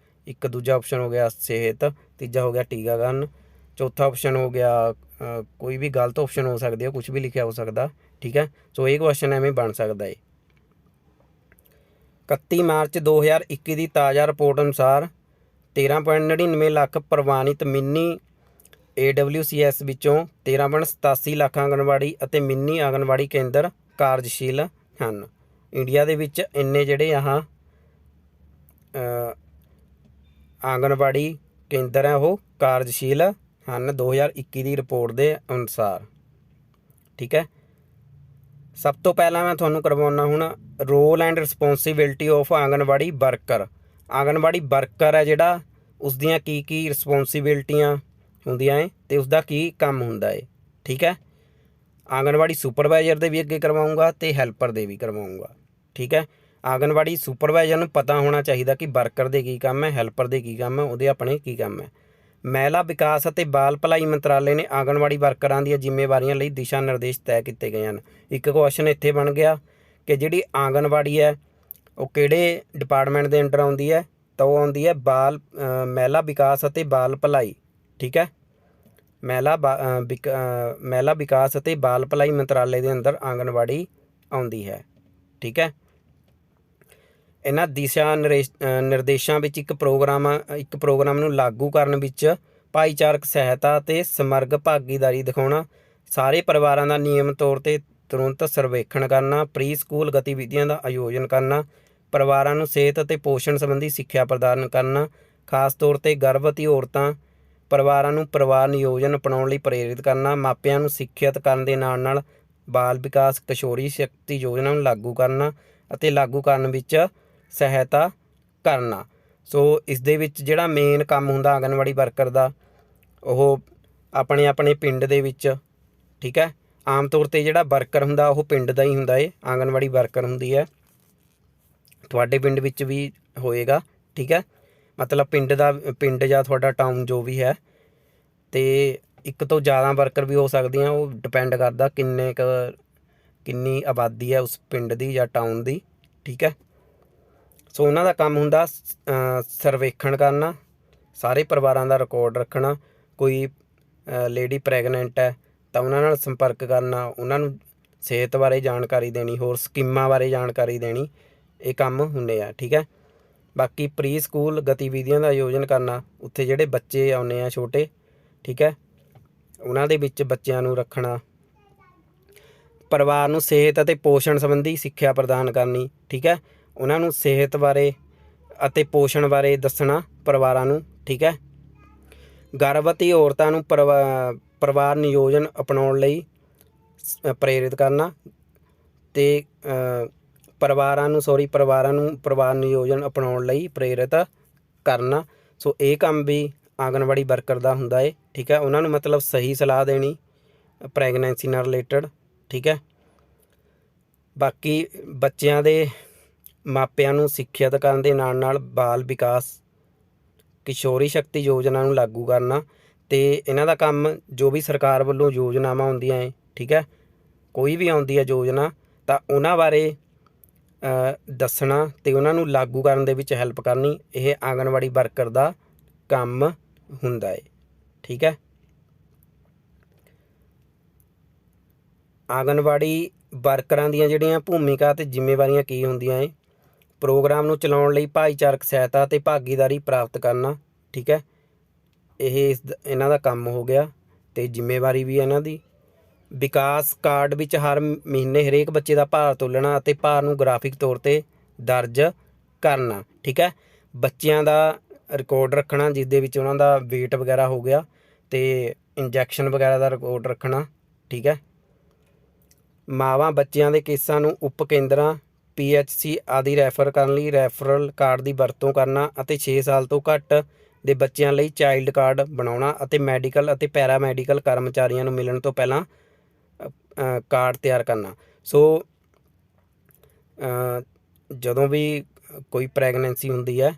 ਇੱਕ ਦੂਜਾ ਆਪਸ਼ਨ ਹੋ ਗਿਆ ਸਿਹਤ, ਤੀਜਾ ਹੋ ਗਿਆ ਟੀਕਾਕਰਨ, ਚੌਥਾ ਆਪਸ਼ਨ ਹੋ ਗਿਆ ਕੋਈ ਵੀ ਗਲਤ ਆਪਸ਼ਨ ਹੋ ਸਕਦੀ ਹੈ, ਕੁਛ ਵੀ ਲਿਖਿਆ ਹੋ ਸਕਦਾ। ਠੀਕ ਹੈ, ਸੋ ਇਹ ਕੁਐਸਚਨ ਐਵੇਂ ਬਣ ਸਕਦਾ ਹੈ। 31 ਮਾਰਚ 2021 ਦੀ ਤਾਜ਼ਾ ਰਿਪੋਰਟ ਅਨੁਸਾਰ 13.99 ਲੱਖ ਪ੍ਰਵਾਨਿਤ ਮਿੰਨੀ AWCS ਵਿੱਚੋਂ 13.87 ਲੱਖ ਆਂਗਣਵਾੜੀ ਅਤੇ ਮਿੰਨੀ ਆਂਗਣਵਾੜੀ ਕੇਂਦਰ ਕਾਰਜਸ਼ੀਲ ਹਨ। ਇੰਡੀਆ ਦੇ ਵਿੱਚ ਇੰਨੇ ਜਿਹੜੇ ਆਂਗਣਵਾੜੀ ਕੇਂਦਰ ਹੈ ਉਹ ਕਾਰਜਸ਼ੀਲ ਹਨ 2021 ਦੀ ਰਿਪੋਰਟ ਦੇ ਅਨੁਸਾਰ। ਠੀਕ ਹੈ, ਸਭ ਤੋਂ ਪਹਿਲਾਂ ਮੈਂ ਤੁਹਾਨੂੰ ਕਰਵਾਉਣਾ ਹੁਣ role and responsibility of anganwadi worker. Anganwadi worker ਹੈ ਜਿਹੜਾ, ਉਸ ਦੀਆਂ ਕੀ ਰਿਸਪੋਂਸੀਬਿਲਟੀਆਂ ਹੁੰਦੀਆਂ ਹੈ ਅਤੇ ਉਸਦਾ ਕੀ ਕੰਮ ਹੁੰਦਾ ਹੈ। ਠੀਕ ਹੈ, ਆਂਗਣਵਾੜੀ ਸੁਪਰਵਾਈਜ਼ਰ ਦੇ ਵੀ ਅੱਗੇ ਕਰਵਾਊਂਗਾ ਅਤੇ ਹੈਲਪਰ ਦੇ ਵੀ ਕਰਵਾਊਂਗਾ। ਠੀਕ ਹੈ, ਆਂਗਣਵਾੜੀ ਸੁਪਰਵਾਈਜ਼ਰ ਨੂੰ ਪਤਾ ਹੋਣਾ ਚਾਹੀਦਾ ਕਿ ਵਰਕਰ ਦੇ ਕੀ ਕੰਮ ਹੈ, ਹੈਲਪਰ ਦੇ ਕੀ ਕੰਮ ਹੈ, ਉਹਦੇ ਆਪਣੇ ਕੀ ਕੰਮ ਹੈ। ਮਹਿਲਾ ਵਿਕਾਸ ਅਤੇ ਬਾਲ ਭਲਾਈ ਮੰਤਰਾਲੇ ਨੇ ਆਂਗਣਵਾੜੀ ਵਰਕਰਾਂ ਦੀਆਂ ਜ਼ਿੰਮੇਵਾਰੀਆਂ ਲਈ ਦਿਸ਼ਾ ਨਿਰਦੇਸ਼ ਤੈਅ ਕੀਤੇ ਗਏ ਹਨ। ਇੱਕ ਕੁਐਸਚਨ ਇੱਥੇ ਬਣ ਗਿਆ ਕਿ ਜਿਹੜੀ ਆਂਗਣਵਾੜੀ ਹੈ ਉਹ ਕਿਹੜੇ ਡਿਪਾਰਟਮੈਂਟ ਦੇ ਅੰਡਰ ਆਉਂਦੀ ਹੈ? ਤਾਂ ਉਹ ਆਉਂਦੀ ਹੈ ਮਹਿਲਾ ਵਿਕਾਸ ਅਤੇ ਬਾਲ ਭਲਾਈ। ਠੀਕ ਹੈ, ਮਹਿਲਾ ਵਿਕਾਸ ਅਤੇ ਬਾਲ ਭਲਾਈ ਮੰਤਰਾਲੇ ਦੇ ਅੰਦਰ ਆਂਗਣਵਾੜੀ ਆਉਂਦੀ ਹੈ। ਠੀਕ ਹੈ, ਇਹਨਾਂ ਦਿਸ਼ਾ ਨਿਰਦੇਸ਼ਾਂ ਵਿੱਚ ਇੱਕ ਪ੍ਰੋਗਰਾਮ ਨੂੰ ਲਾਗੂ ਕਰਨ ਵਿੱਚ ਭਾਈਚਾਰਕ ਸਹਾਇਤਾ ਅਤੇ ਸਮਰਗ ਭਾਗੀਦਾਰੀ ਦਿਖਾਉਣਾ, ਸਾਰੇ ਪਰਿਵਾਰਾਂ ਦਾ ਨਿਯਮਿਤ ਤੌਰ 'ਤੇ ਤੁਰੰਤ ਸਰਵੇਖਣ ਕਰਨਾ, ਪ੍ਰੀ ਸਕੂਲ ਗਤੀਵਿਧੀਆਂ ਦਾ ਆਯੋਜਨ ਕਰਨਾ, ਪਰਿਵਾਰਾਂ ਨੂੰ ਸਿਹਤ ਅਤੇ ਪੋਸ਼ਣ ਸੰਬੰਧੀ ਸਿੱਖਿਆ ਪ੍ਰਦਾਨ ਕਰਨਾ, ਖਾਸ ਤੌਰ 'ਤੇ ਗਰਭਵਤੀ ਔਰਤਾਂ, ਪਰਿਵਾਰਾਂ ਨੂੰ ਪਰਿਵਾਰ ਨਿਯੋਜਨ ਅਪਣਾਉਣ ਲਈ ਪ੍ਰੇਰਿਤ ਕਰਨਾ, ਮਾਪਿਆਂ ਨੂੰ ਸਿੱਖਿਅਤ ਕਰਨ ਦੇ ਨਾਲ ਨਾਲ ਬਾਲ ਵਿਕਾਸ ਕਿਸ਼ੋਰੀ ਸ਼ਕਤੀ ਯੋਜਨਾ ਨੂੰ ਲਾਗੂ ਕਰਨਾ, ਅਤੇ ਲਾਗੂ ਕਰਨ ਵਿੱਚ ਸਹਾਇਤਾ ਕਰਨਾ। ਸੋ ਇਸ ਦੇ ਵਿੱਚ ਜਿਹੜਾ ਮੇਨ ਕੰਮ ਹੁੰਦਾ ਆਂਗਨਵਾੜੀ ਵਰਕਰ ਦਾ, ਉਹ ਆਪਣੇ ਆਪਣੇ ਪਿੰਡ ਦੇ ਵਿੱਚ, ਠੀਕ ਹੈ, ਆਮ ਤੌਰ 'ਤੇ ਜਿਹੜਾ ਵਰਕਰ ਹੁੰਦਾ ਉਹ ਪਿੰਡ ਦਾ ਹੀ ਹੁੰਦਾ ਏ, ਆਂਗਨਵਾੜੀ ਵਰਕਰ ਹੁੰਦੀ ਹੈ। ਤੁਹਾਡੇ ਪਿੰਡ ਵਿੱਚ ਵੀ ਹੋਏਗਾ, ਠੀਕ ਹੈ, ਮਤਲਬ ਪਿੰਡ ਜਾਂ ਤੁਹਾਡਾ ਟਾਊਨ ਜੋ ਵੀ ਹੈ, ਅਤੇ ਇੱਕ ਤੋਂ ਜ਼ਿਆਦਾ ਵਰਕਰ ਵੀ ਹੋ ਸਕਦੀਆਂ, ਉਹ ਡਿਪੈਂਡ ਕਰਦਾ ਕਿੰਨੀ ਆਬਾਦੀ ਹੈ ਉਸ ਪਿੰਡ ਦੀ ਜਾਂ ਟਾਊਨ ਦੀ, ਠੀਕ ਹੈ। ਸੋ ਉਹਨਾਂ ਦਾ ਕੰਮ ਹੁੰਦਾ ਸਰਵੇਖਣ ਕਰਨਾ, ਸਾਰੇ ਪਰਿਵਾਰਾਂ ਦਾ ਰਿਕਾਰਡ ਰੱਖਣਾ। ਕੋਈ ਲੇਡੀ ਪ੍ਰੈਗਨੈਂਟ ਹੈ ਤਾਂ ਉਹਨਾਂ ਨਾਲ ਸੰਪਰਕ ਕਰਨਾ, ਉਹਨਾਂ ਨੂੰ ਸਿਹਤ ਬਾਰੇ ਜਾਣਕਾਰੀ ਦੇਣੀ, ਹੋਰ ਸਕੀਮਾਂ ਬਾਰੇ ਜਾਣਕਾਰੀ ਦੇਣੀ, ਇਹ ਕੰਮ ਹੁੰਦੇ ਆ, ਠੀਕ ਹੈ। ਬਾਕੀ ਪ੍ਰੀ ਸਕੂਲ ਗਤੀਵਿਧੀਆਂ ਦਾ ਆਯੋਜਨ ਕਰਨਾ, ਉੱਥੇ ਜਿਹੜੇ ਬੱਚੇ ਆਉਂਦੇ ਆ ਛੋਟੇ, ਠੀਕ ਹੈ, ਉਹਨਾਂ ਦੇ ਵਿੱਚ ਬੱਚਿਆਂ ਨੂੰ ਰੱਖਣਾ। ਪਰਿਵਾਰ ਨੂੰ ਸਿਹਤ ਅਤੇ ਪੋਸ਼ਣ ਸੰਬੰਧੀ ਸਿੱਖਿਆ ਪ੍ਰਦਾਨ ਕਰਨੀ, ਠੀਕ ਹੈ, ਉਹਨਾਂ ਨੂੰ ਸਿਹਤ ਬਾਰੇ ਅਤੇ ਪੋਸ਼ਣ ਬਾਰੇ ਦੱਸਣਾ ਪਰਿਵਾਰਾਂ ਨੂੰ, ਠੀਕ ਹੈ। ਗਰਭਵਤੀ ਔਰਤਾਂ ਨੂੰ ਪਰਿਵਾਰ ਨਿਯੋਜਨ ਅਪਣਾਉਣ ਲਈ ਪ੍ਰੇਰਿਤ ਕਰਨਾ, ਅਤੇ ਪਰਿਵਾਰਾਂ ਨੂੰ ਪਰਿਵਾਰ ਨਿਯੋਜਨ ਅਪਣਾਉਣ ਲਈ ਪ੍ਰੇਰਿਤ ਕਰਨਾ। ਸੋ ਇਹ ਕੰਮ ਵੀ ਆਂਗਨਵਾੜੀ ਵਰਕਰ ਦਾ ਹੁੰਦਾ ਹੈ, ਠੀਕ ਹੈ। ਉਹਨਾਂ ਨੂੰ ਮਤਲਬ ਸਹੀ ਸਲਾਹ ਦੇਣੀ ਪ੍ਰੈਗਨੈਂਸੀ ਨਾਲ ਰਿਲੇਟਡ, ਠੀਕ ਹੈ। ਬਾਕੀ ਬੱਚਿਆਂ ਦੇ ਮਾਪਿਆਂ ਨੂੰ ਸਿੱਖਿਅਤ ਕਰਨ ਦੇ ਨਾਲ ਨਾਲ ਬਾਲ ਵਿਕਾਸ ਕਿਸ਼ੋਰੀ ਸ਼ਕਤੀ ਯੋਜਨਾ ਨੂੰ ਲਾਗੂ ਕਰਨਾ, ਅਤੇ ਇਹਨਾਂ ਦਾ ਕੰਮ ਜੋ ਵੀ ਸਰਕਾਰ ਵੱਲੋਂ ਯੋਜਨਾਵਾਂ ਹੁੰਦੀਆਂ ਹੈ, ਠੀਕ ਹੈ, ਕੋਈ ਵੀ ਆਉਂਦੀ ਹੈ ਯੋਜਨਾ ਤਾਂ ਉਹਨਾਂ ਬਾਰੇ ਦੱਸਣਾ ਅਤੇ ਉਹਨਾਂ ਨੂੰ ਲਾਗੂ ਕਰਨ ਦੇ ਵਿੱਚ ਹੈਲਪ ਕਰਨੀ, ਇਹ ਆਂਗਨਵਾੜੀ ਵਰਕਰ ਦਾ ਕੰਮ ਹੁੰਦਾ ਹੈ, ਠੀਕ ਹੈ। ਆਂਗਨਵਾੜੀ ਵਰਕਰਾਂ ਦੀਆਂ ਜਿਹੜੀਆਂ ਭੂਮਿਕਾ ਅਤੇ ਜ਼ਿੰਮੇਵਾਰੀਆਂ ਕੀ ਹੁੰਦੀਆਂ ਹੈ? ਪ੍ਰੋਗਰਾਮ ਨੂੰ ਚਲਾਉਣ ਲਈ ਭਾਈਚਾਰਕ ਸਹਾਇਤਾ ਅਤੇ ਭਾਗੀਦਾਰੀ ਪ੍ਰਾਪਤ ਕਰਨਾ, ਠੀਕ ਹੈ, ਇਹ ਇਹਨਾਂ ਦਾ ਕੰਮ ਹੋ ਗਿਆ, ਅਤੇ ਜ਼ਿੰਮੇਵਾਰੀ ਵੀ ਇਹਨਾਂ ਦੀ। ਵਿਕਾਸ ਕਾਰਡ ਵਿੱਚ ਹਰ ਮਹੀਨੇ ਹਰੇਕ ਬੱਚੇ ਦਾ ਭਾਰ ਤੋਲਣਾ ਅਤੇ ਭਾਰ ਨੂੰ ਗ੍ਰਾਫਿਕ ਤੌਰ 'ਤੇ ਦਰਜ ਕਰਨਾ, ਠੀਕ ਹੈ। ਬੱਚਿਆਂ ਦਾ ਰਿਕਾਰਡ ਰੱਖਣਾ, ਜਿਸ ਦੇ ਵਿੱਚ ਉਹਨਾਂ ਦਾ ਵੇਟ ਵਗੈਰਾ ਹੋ ਗਿਆ, ਅਤੇ ਇੰਜੈਕਸ਼ਨ ਵਗੈਰਾ ਦਾ ਰਿਕਾਰਡ ਰੱਖਣਾ, ਠੀਕ ਹੈ। ਮਾਵਾਂ ਬੱਚਿਆਂ ਦੇ ਕੇਸਾਂ ਨੂੰ ਉਪ ਕੇਂਦਰਾਂ PHC ਆਦਿ ਰੈਫਰ ਕਰਨ ਲਈ ਰੈਫਰਲ ਕਾਰਡ ਦੀ ਵਰਤੋਂ ਕਰਨਾ, ਅਤੇ 6 ਸਾਲ ਤੋਂ ਘੱਟ ਦੇ ਬੱਚਿਆਂ ਲਈ ਚਾਈਲਡ ਕਾਰਡ ਬਣਾਉਣਾ, ਅਤੇ ਮੈਡੀਕਲ ਅਤੇ ਪੈਰਾਮੈਡੀਕਲ ਕਰਮਚਾਰੀਆਂ ਨੂੰ ਮਿਲਣ ਤੋਂ ਪਹਿਲਾਂ ਕਾਰਡ ਤਿਆਰ ਕਰਨਾ। ਸੋ ਜਦੋਂ ਵੀ ਕੋਈ ਪ੍ਰੈਗਨੈਂਸੀ ਹੁੰਦੀ ਹੈ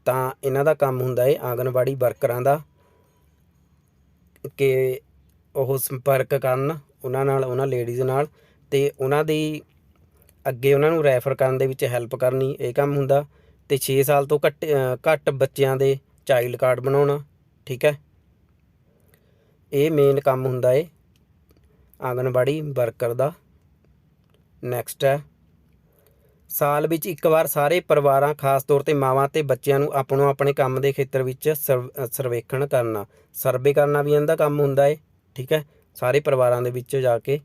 ਤਾਂ ਇਹਨਾਂ ਦਾ ਕੰਮ ਹੁੰਦਾ ਹੈ ਆਂਗਨਵਾੜੀ ਵਰਕਰਾਂ ਦਾ, ਕਿ ਉਹ ਸੰਪਰਕ ਕਰਨ ਉਹਨਾਂ ਲੇਡੀਜ਼ ਨਾਲ, ਅਤੇ ਉਹਨਾਂ ਦੀ ਅੱਗੇ ਉਹਨਾਂ ਨੂੰ ਰੈਫਰ ਕਰਨ ਦੇ ਵਿੱਚ ਹੈਲਪ ਕਰਨੀ, ਇਹ ਕੰਮ ਹੁੰਦਾ। ਅਤੇ 6 ਸਾਲ ਤੋਂ ਘੱਟ ਬੱਚਿਆਂ ਦੇ ਚਾਈਲਡ ਕਾਰਡ ਬਣਾਉਣਾ, ਠੀਕ ਹੈ, ਇਹ ਮੇਨ ਕੰਮ ਹੁੰਦਾ ਹੈ ਆਂਗਨਵਾੜੀ ਵਰਕਰ ਦਾ। ਨੈਕਸਟ ਹੈ, ਸਾਲ ਵਿੱਚ ਇੱਕ ਵਾਰ ਸਾਰੇ ਪਰਿਵਾਰਾਂ, ਖਾਸ ਤੌਰ 'ਤੇ ਮਾਵਾਂ ਅਤੇ ਬੱਚਿਆਂ ਨੂੰ ਆਪਣੇ ਕੰਮ ਦੇ ਖੇਤਰ ਵਿੱਚ ਸਰਵੇਖਣ ਕਰਨਾ, ਸਰਵੇ ਕਰਨਾ ਵੀ ਇਹਨਾਂ ਦਾ ਕੰਮ ਹੁੰਦਾ ਹੈ, ਠੀਕ ਹੈ, ਸਾਰੇ ਪਰਿਵਾਰਾਂ ਦੇ ਵਿੱਚ ਜਾ ਕੇ।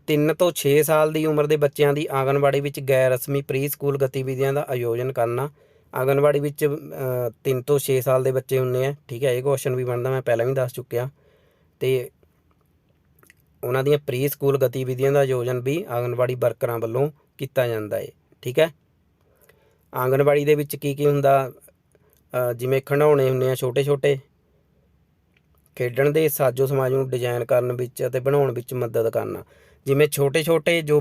3 ਤੋਂ 6 ਸਾਲ ਦੀ ਉਮਰ ਦੇ ਬੱਚਿਆਂ ਦੀ ਆਂਗਨਵਾੜੀ ਵਿੱਚ ਗੈਰ ਰਸਮੀ ਪ੍ਰੀ ਸਕੂਲ ਗਤੀਵਿਧੀਆਂ ਦਾ ਆਯੋਜਨ ਕਰਨਾ। ਆਂਗਨਵਾੜੀ ਵਿੱਚ 3 ਤੋਂ 6 ਸਾਲ ਦੇ ਬੱਚੇ ਹੁੰਦੇ ਆ, ਠੀਕ ਹੈ, ਇਹ ਕੁਐਸਚਨ ਵੀ ਬਣਦਾ, ਮੈਂ ਪਹਿਲਾਂ ਵੀ ਦੱਸ ਚੁੱਕਿਆ। ਅਤੇ ਉਹਨਾਂ ਦੀਆਂ ਪ੍ਰੀ ਸਕੂਲ ਗਤੀਵਿਧੀਆਂ ਦਾ ਆਯੋਜਨ ਵੀ ਆਂਗਨਵਾੜੀ ਵਰਕਰਾਂ ਵੱਲੋਂ ਕੀਤਾ ਜਾਂਦਾ ਹੈ, ਠੀਕ ਹੈ। ਆਂਗਨਵਾੜੀ ਦੇ ਵਿੱਚ ਕੀ ਹੁੰਦਾ, ਜਿਵੇਂ ਖਿਡੌਣੇ ਹੁੰਦੇ ਆ ਛੋਟੇ ਛੋਟੇ, ਖੇਡਣ ਦੇ ਸਾਜੋ ਸਮਾਜ ਨੂੰ ਡਿਜ਼ਾਈਨ ਕਰਨ ਵਿੱਚ ਅਤੇ ਬਣਾਉਣ ਵਿੱਚ ਮਦਦ ਕਰਨਾ। ਜਿਵੇਂ ਛੋਟੇ ਛੋਟੇ ਜੋ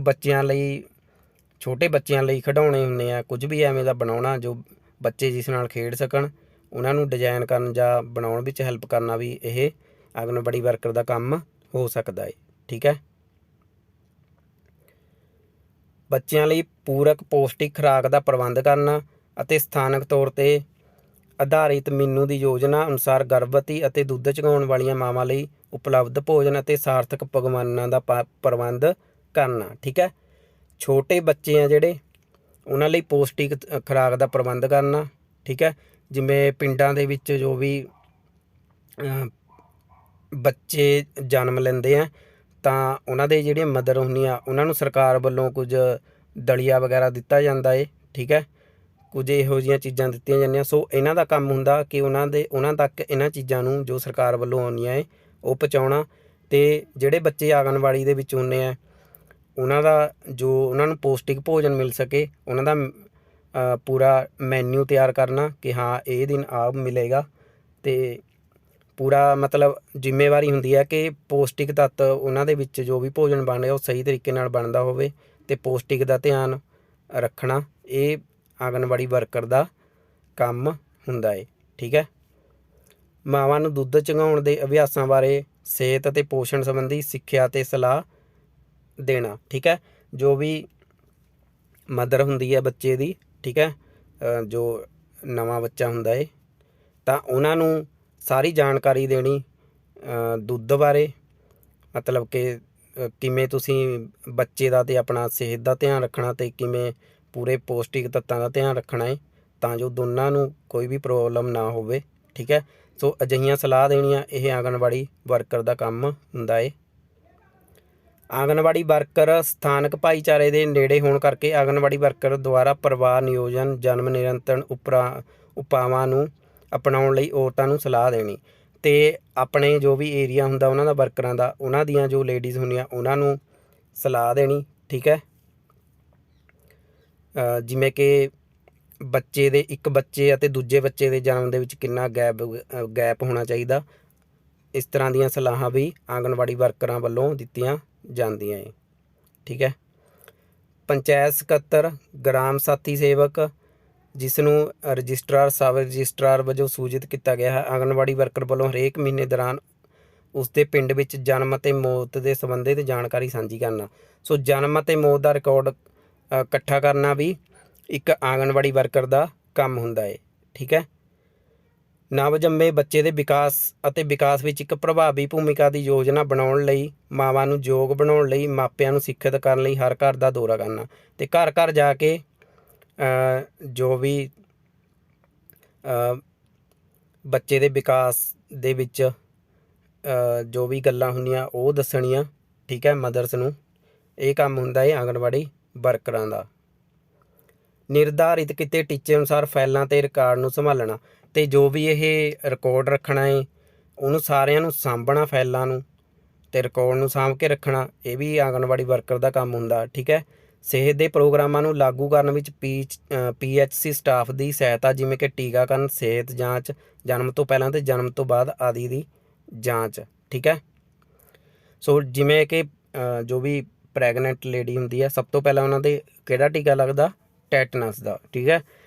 ਛੋਟੇ ਬੱਚਿਆਂ ਲਈ ਖਿਡੌਣੇ ਹੁੰਦੇ ਆ, ਕੁਝ ਵੀ ਐਵੇਂ ਦਾ ਬਣਾਉਣਾ ਜੋ ਬੱਚੇ ਜਿਸ ਨਾਲ ਖੇਡ ਸਕਣ, ਉਹਨਾਂ ਨੂੰ ਡਿਜ਼ਾਈਨ ਕਰਨ ਜਾਂ ਬਣਾਉਣ ਵਿੱਚ ਹੈਲਪ ਕਰਨਾ ਵੀ ਇਹ ਆਂਗਨਵਾੜੀ ਵਰਕਰ ਦਾ ਕੰਮ ਹੋ ਸਕਦਾ ਹੈ, ਠੀਕ ਹੈ। ਬੱਚਿਆਂ ਲਈ ਪੂਰਕ ਪੌਸ਼ਟਿਕ ਖੁਰਾਕ ਦਾ ਪ੍ਰਬੰਧ ਕਰਨਾ ਅਤੇ ਸਥਾਨਕ ਤੌਰ 'ਤੇ ਆਧਾਰਿਤ ਮੀਨੂ ਦੀ ਯੋਜਨਾ ਅਨੁਸਾਰ ਗਰਭਵਤੀ ਅਤੇ ਦੁੱਧ ਚੁੰਘਾਉਣ ਵਾਲੀਆਂ ਮਾਵਾਂ ਲਈ ਉਪਲਬਧ ਭੋਜਨ ਅਤੇ ਸਾਰਥਕ ਪਕਵਾਨਾਂ ਦਾ ਪ੍ਰਬੰਧ ਕਰਨਾ, ਠੀਕ ਹੈ। ਛੋਟੇ ਬੱਚੇ ਆ ਜਿਹੜੇ, ਉਹਨਾਂ ਲਈ ਪੌਸ਼ਟਿਕ ਖੁਰਾਕ ਦਾ ਪ੍ਰਬੰਧ ਕਰਨਾ, ਠੀਕ ਹੈ। ਜਿਵੇਂ ਪਿੰਡਾਂ ਦੇ ਵਿੱਚ ਜੋ ਵੀ ਬੱਚੇ ਜਨਮ ਲੈਂਦੇ ਆ ਤਾਂ ਉਹਨਾਂ ਦੇ ਜਿਹੜੇ ਮਦਰ ਹੁੰਦੀਆਂ, ਉਹਨਾਂ ਨੂੰ ਸਰਕਾਰ ਵੱਲੋਂ ਕੁਝ ਦਲੀਆ ਵਗੈਰਾ ਦਿੱਤਾ ਜਾਂਦਾ ਹੈ, ਠੀਕ ਹੈ, ਕੁਝ ਇਹੋ ਜਿਹੀਆਂ ਚੀਜ਼ਾਂ ਦਿੱਤੀਆਂ ਜਾਂਦੀਆਂ। ਸੋ ਇਹਨਾਂ ਦਾ ਕੰਮ ਹੁੰਦਾ ਕਿ ਉਹਨਾਂ ਤੱਕ ਇਹਨਾਂ ਚੀਜ਼ਾਂ ਨੂੰ ਜੋ ਸਰਕਾਰ ਵੱਲੋਂ ਆਉਂਦੀਆਂ ਹੈ ਉਹ ਪਹੁੰਚਾਉਣਾ। ਅਤੇ ਜਿਹੜੇ ਬੱਚੇ ਆਂਗਨਵਾੜੀ ਦੇ ਵਿੱਚ ਹੁੰਦੇ ਆ ਉਹਨਾਂ ਦਾ ਜੋ ਉਹਨਾਂ ਨੂੰ ਪੌਸ਼ਟਿਕ ਭੋਜਨ ਮਿਲ ਸਕੇ, ਉਹਨਾਂ ਦਾ ਪੂਰਾ ਮੈਨਿਊ ਤਿਆਰ ਕਰਨਾ ਕਿ ਹਾਂ ਇਹ ਦਿਨ ਆ ਮਿਲੇਗਾ। ਅਤੇ ਪੂਰਾ ਮਤਲਬ ਜ਼ਿੰਮੇਵਾਰੀ ਹੁੰਦੀ ਹੈ ਕਿ ਪੌਸ਼ਟਿਕ ਤੱਤ ਉਹਨਾਂ ਦੇ ਵਿੱਚ ਜੋ ਵੀ ਭੋਜਨ ਬਣ ਰਿਹਾ ਉਹ ਸਹੀ ਤਰੀਕੇ ਨਾਲ ਬਣਦਾ ਹੋਵੇ ਅਤੇ ਪੌਸ਼ਟਿਕ ਦਾ ਧਿਆਨ ਰੱਖਣਾ ਇਹ ਆਂਗਣਵਾੜੀ ਵਰਕਰ ਦਾ ਕੰਮ ਹੁੰਦਾ ਹੈ। ਠੀਕ ਹੈ। ਮਾਵਾਂ ਨੂੰ ਦੁੱਧ ਚੁੰਘਾਉਣ ਦੇ ਅਭਿਆਸਾਂ ਬਾਰੇ, ਸਿਹਤ ਅਤੇ ਪੋਸ਼ਣ ਸੰਬੰਧੀ ਸਿੱਖਿਆ ਅਤੇ ਸਲਾਹ ਦੇਣਾ। ਠੀਕ ਹੈ। ਜੋ ਵੀ ਮਦਰ ਹੁੰਦੀ ਹੈ ਬੱਚੇ ਦੀ, ਠੀਕ ਹੈ, ਜੋ ਨਵਾਂ ਬੱਚਾ ਹੁੰਦਾ ਹੈ, ਤਾਂ ਉਹਨਾਂ ਨੂੰ ਸਾਰੀ ਜਾਣਕਾਰੀ ਦੇਣੀ ਦੁੱਧ ਬਾਰੇ, ਮਤਲਬ ਕਿ ਕਿਵੇਂ ਤੁਸੀਂ ਬੱਚੇ ਦਾ ਅਤੇ ਆਪਣਾ ਸਿਹਤ ਦਾ ਧਿਆਨ ਰੱਖਣਾ ਅਤੇ ਕਿਵੇਂ ਪੂਰੇ ਪੌਸ਼ਟਿਕ ਤੱਤਾਂ ਦਾ ਧਿਆਨ ਰੱਖਣਾ ਹੈ ਤਾਂ ਜੋ ਦੋਨਾਂ ਨੂੰ ਕੋਈ ਵੀ ਪ੍ਰੋਬਲਮ ਨਾ ਹੋਵੇ। ਠੀਕ ਹੈ। ਸੋ ਅਜਿਹੀਆਂ ਸਲਾਹ ਦੇਣੀਆਂ ਇਹ ਆਂਗਣਵਾੜੀ ਵਰਕਰ ਦਾ ਕੰਮ ਹੁੰਦਾ ਹੈ। ਆਂਗਣਵਾੜੀ ਵਰਕਰ ਸਥਾਨਕ ਭਾਈਚਾਰੇ ਦੇ ਨੇੜੇ ਹੋਣ ਕਰਕੇ ਆਂਗਣਵਾੜੀ ਵਰਕਰ ਦੁਆਰਾ ਪਰਿਵਾਰ ਨਿਯੋਜਨ, ਜਨਮ ਨਿਯੰਤਰਣ ਉਪਾਵਾਂ ਨੂੰ ਅਪਣਾਉਣ ਲਈ ਔਰਤਾਂ ਨੂੰ ਸਲਾਹ ਦੇਣੀ ਅਤੇ ਆਪਣੇ ਜੋ ਵੀ ਏਰੀਆ ਹੁੰਦਾ ਉਹਨਾਂ ਦਾ ਵਰਕਰਾਂ ਦਾ, ਉਹਨਾਂ ਦੀਆਂ ਜੋ ਲੇਡੀਜ਼ ਹੁੰਦੀਆਂ ਉਹਨਾਂ ਨੂੰ ਸਲਾਹ ਦੇਣੀ। ਠੀਕ ਹੈ। ਜਿਵੇਂ ਕਿ ਬੱਚੇ ਦੇ ਇੱਕ ਬੱਚੇ ਅਤੇ ਦੂਜੇ ਬੱਚੇ ਦੇ ਜਨਮ ਦੇ ਵਿੱਚ ਕਿੰਨਾ ਗੈਪ ਹੋਣਾ ਚਾਹੀਦਾ, ਇਸ ਤਰ੍ਹਾਂ ਦੀਆਂ ਸਲਾਹਾਂ ਵੀ ਆਂਗਣਵਾੜੀ ਵਰਕਰਾਂ ਵੱਲੋਂ ਦਿੱਤੀਆਂ ਜਾਂਦੀਆਂ ਹੈ। ਠੀਕ ਹੈ। ਪੰਚਾਇਤ ਸਕੱਤਰ, ਗ੍ਰਾਮ ਸਾਥੀ ਸੇਵਕ, ਜਿਸ ਨੂੰ ਰਜਿਸਟਰਾਰ, ਸਬ ਰਜਿਸਟਰਾਰ ਵਜੋਂ ਸੂਚਿਤ ਕੀਤਾ ਗਿਆ ਹੈ, ਆਂਗਣਵਾੜੀ ਵਰਕਰ ਵੱਲੋਂ ਹਰੇਕ ਮਹੀਨੇ ਦੌਰਾਨ ਉਸਦੇ ਪਿੰਡ ਵਿੱਚ ਜਨਮ ਅਤੇ ਮੌਤ ਦੇ ਸੰਬੰਧਿਤ ਜਾਣਕਾਰੀ ਸਾਂਝੀ ਕਰਨਾ। ਸੋ ਜਨਮ ਅਤੇ ਮੌਤ ਦਾ ਰਿਕਾਰਡ ਇਕੱਠਾ ਕਰਨਾ ਵੀ ਇੱਕ ਆਂਗਣਵਾੜੀ ਵਰਕਰ ਦਾ ਕੰਮ ਹੁੰਦਾ ਹੈ। ਠੀਕ ਹੈ। ਨਵਜੰਮੇ ਬੱਚੇ ਦੇ ਵਿਕਾਸ ਵਿੱਚ ਇੱਕ ਪ੍ਰਭਾਵੀ ਭੂਮਿਕਾ ਦੀ ਯੋਜਨਾ ਬਣਾਉਣ ਲਈ, ਮਾਵਾਂ ਨੂੰ ਯੋਗ ਬਣਾਉਣ ਲਈ, ਮਾਪਿਆਂ ਨੂੰ ਸਿੱਖਿਅਤ ਕਰਨ ਲਈ ਹਰ ਘਰ ਦਾ ਦੌਰਾ ਕਰਨਾ ਅਤੇ ਘਰ ਘਰ ਜਾ ਕੇ ਜੋ ਵੀ ਬੱਚੇ ਦੇ ਵਿਕਾਸ ਦੇ ਵਿੱਚ ਜੋ ਵੀ ਗੱਲਾਂ ਹੁੰਦੀਆਂ ਉਹ ਦੱਸਣੀਆਂ। ਠੀਕ ਹੈ। ਮਦਰਸ ਨੂੰ ਇਹ ਕੰਮ ਹੁੰਦਾ ਹੈ ਆਂਗਣਵਾੜੀ ਵਰਕਰਾਂ ਦਾ। ਨਿਰਧਾਰਿਤ ਕੀਤੇ ਟੀਚੇ ਅਨੁਸਾਰ ਫਾਈਲਾਂ ਅਤੇ ਰਿਕਾਰਡ ਨੂੰ ਸੰਭਾਲਣਾ ਅਤੇ ਜੋ ਵੀ ਇਹ ਰਿਕਾਰਡ ਰੱਖਣਾ ਹੈ ਉਹਨੂੰ ਸਾਰਿਆਂ ਨੂੰ ਸਾਂਭਣਾ, ਫਾਈਲਾਂ ਨੂੰ ਅਤੇ ਰਿਕਾਰਡ ਨੂੰ ਸਾਂਭ ਕੇ ਰੱਖਣਾ, ਇਹ ਵੀ ਆਂਗਣਵਾੜੀ ਵਰਕਰ ਦਾ ਕੰਮ ਹੁੰਦਾ। ਠੀਕ ਹੈ। ਸਿਹਤ ਦੇ ਪ੍ਰੋਗਰਾਮਾਂ ਨੂੰ ਲਾਗੂ ਕਰਨ ਵਿੱਚ PHC ਸਟਾਫ ਦੀ ਸਹਾਇਤਾ, ਜਿਵੇਂ ਕਿ ਟੀਕਾਕਰਨ, ਸਿਹਤ ਜਾਂਚ, ਜਨਮ ਤੋਂ ਪਹਿਲਾਂ ਅਤੇ ਜਨਮ ਤੋਂ ਬਾਅਦ ਆਦਿ ਦੀ ਜਾਂਚ। ਠੀਕ ਹੈ। ਸੋ ਜਿਵੇਂ ਕਿ ਜੋ ਵੀ ਪ੍ਰੈਗਨੈਂਟ ਲੇਡੀ ਹੁੰਦੀ ਹੈ, ਸਭ ਤੋਂ ਪਹਿਲਾਂ ਉਹਨਾਂ ਦੇ ਕਿਹੜਾ ਟੀਕਾ ਲੱਗਦਾ? ਟੈਟਨਸ ਦਾ। ਠੀਕ ਹੈ।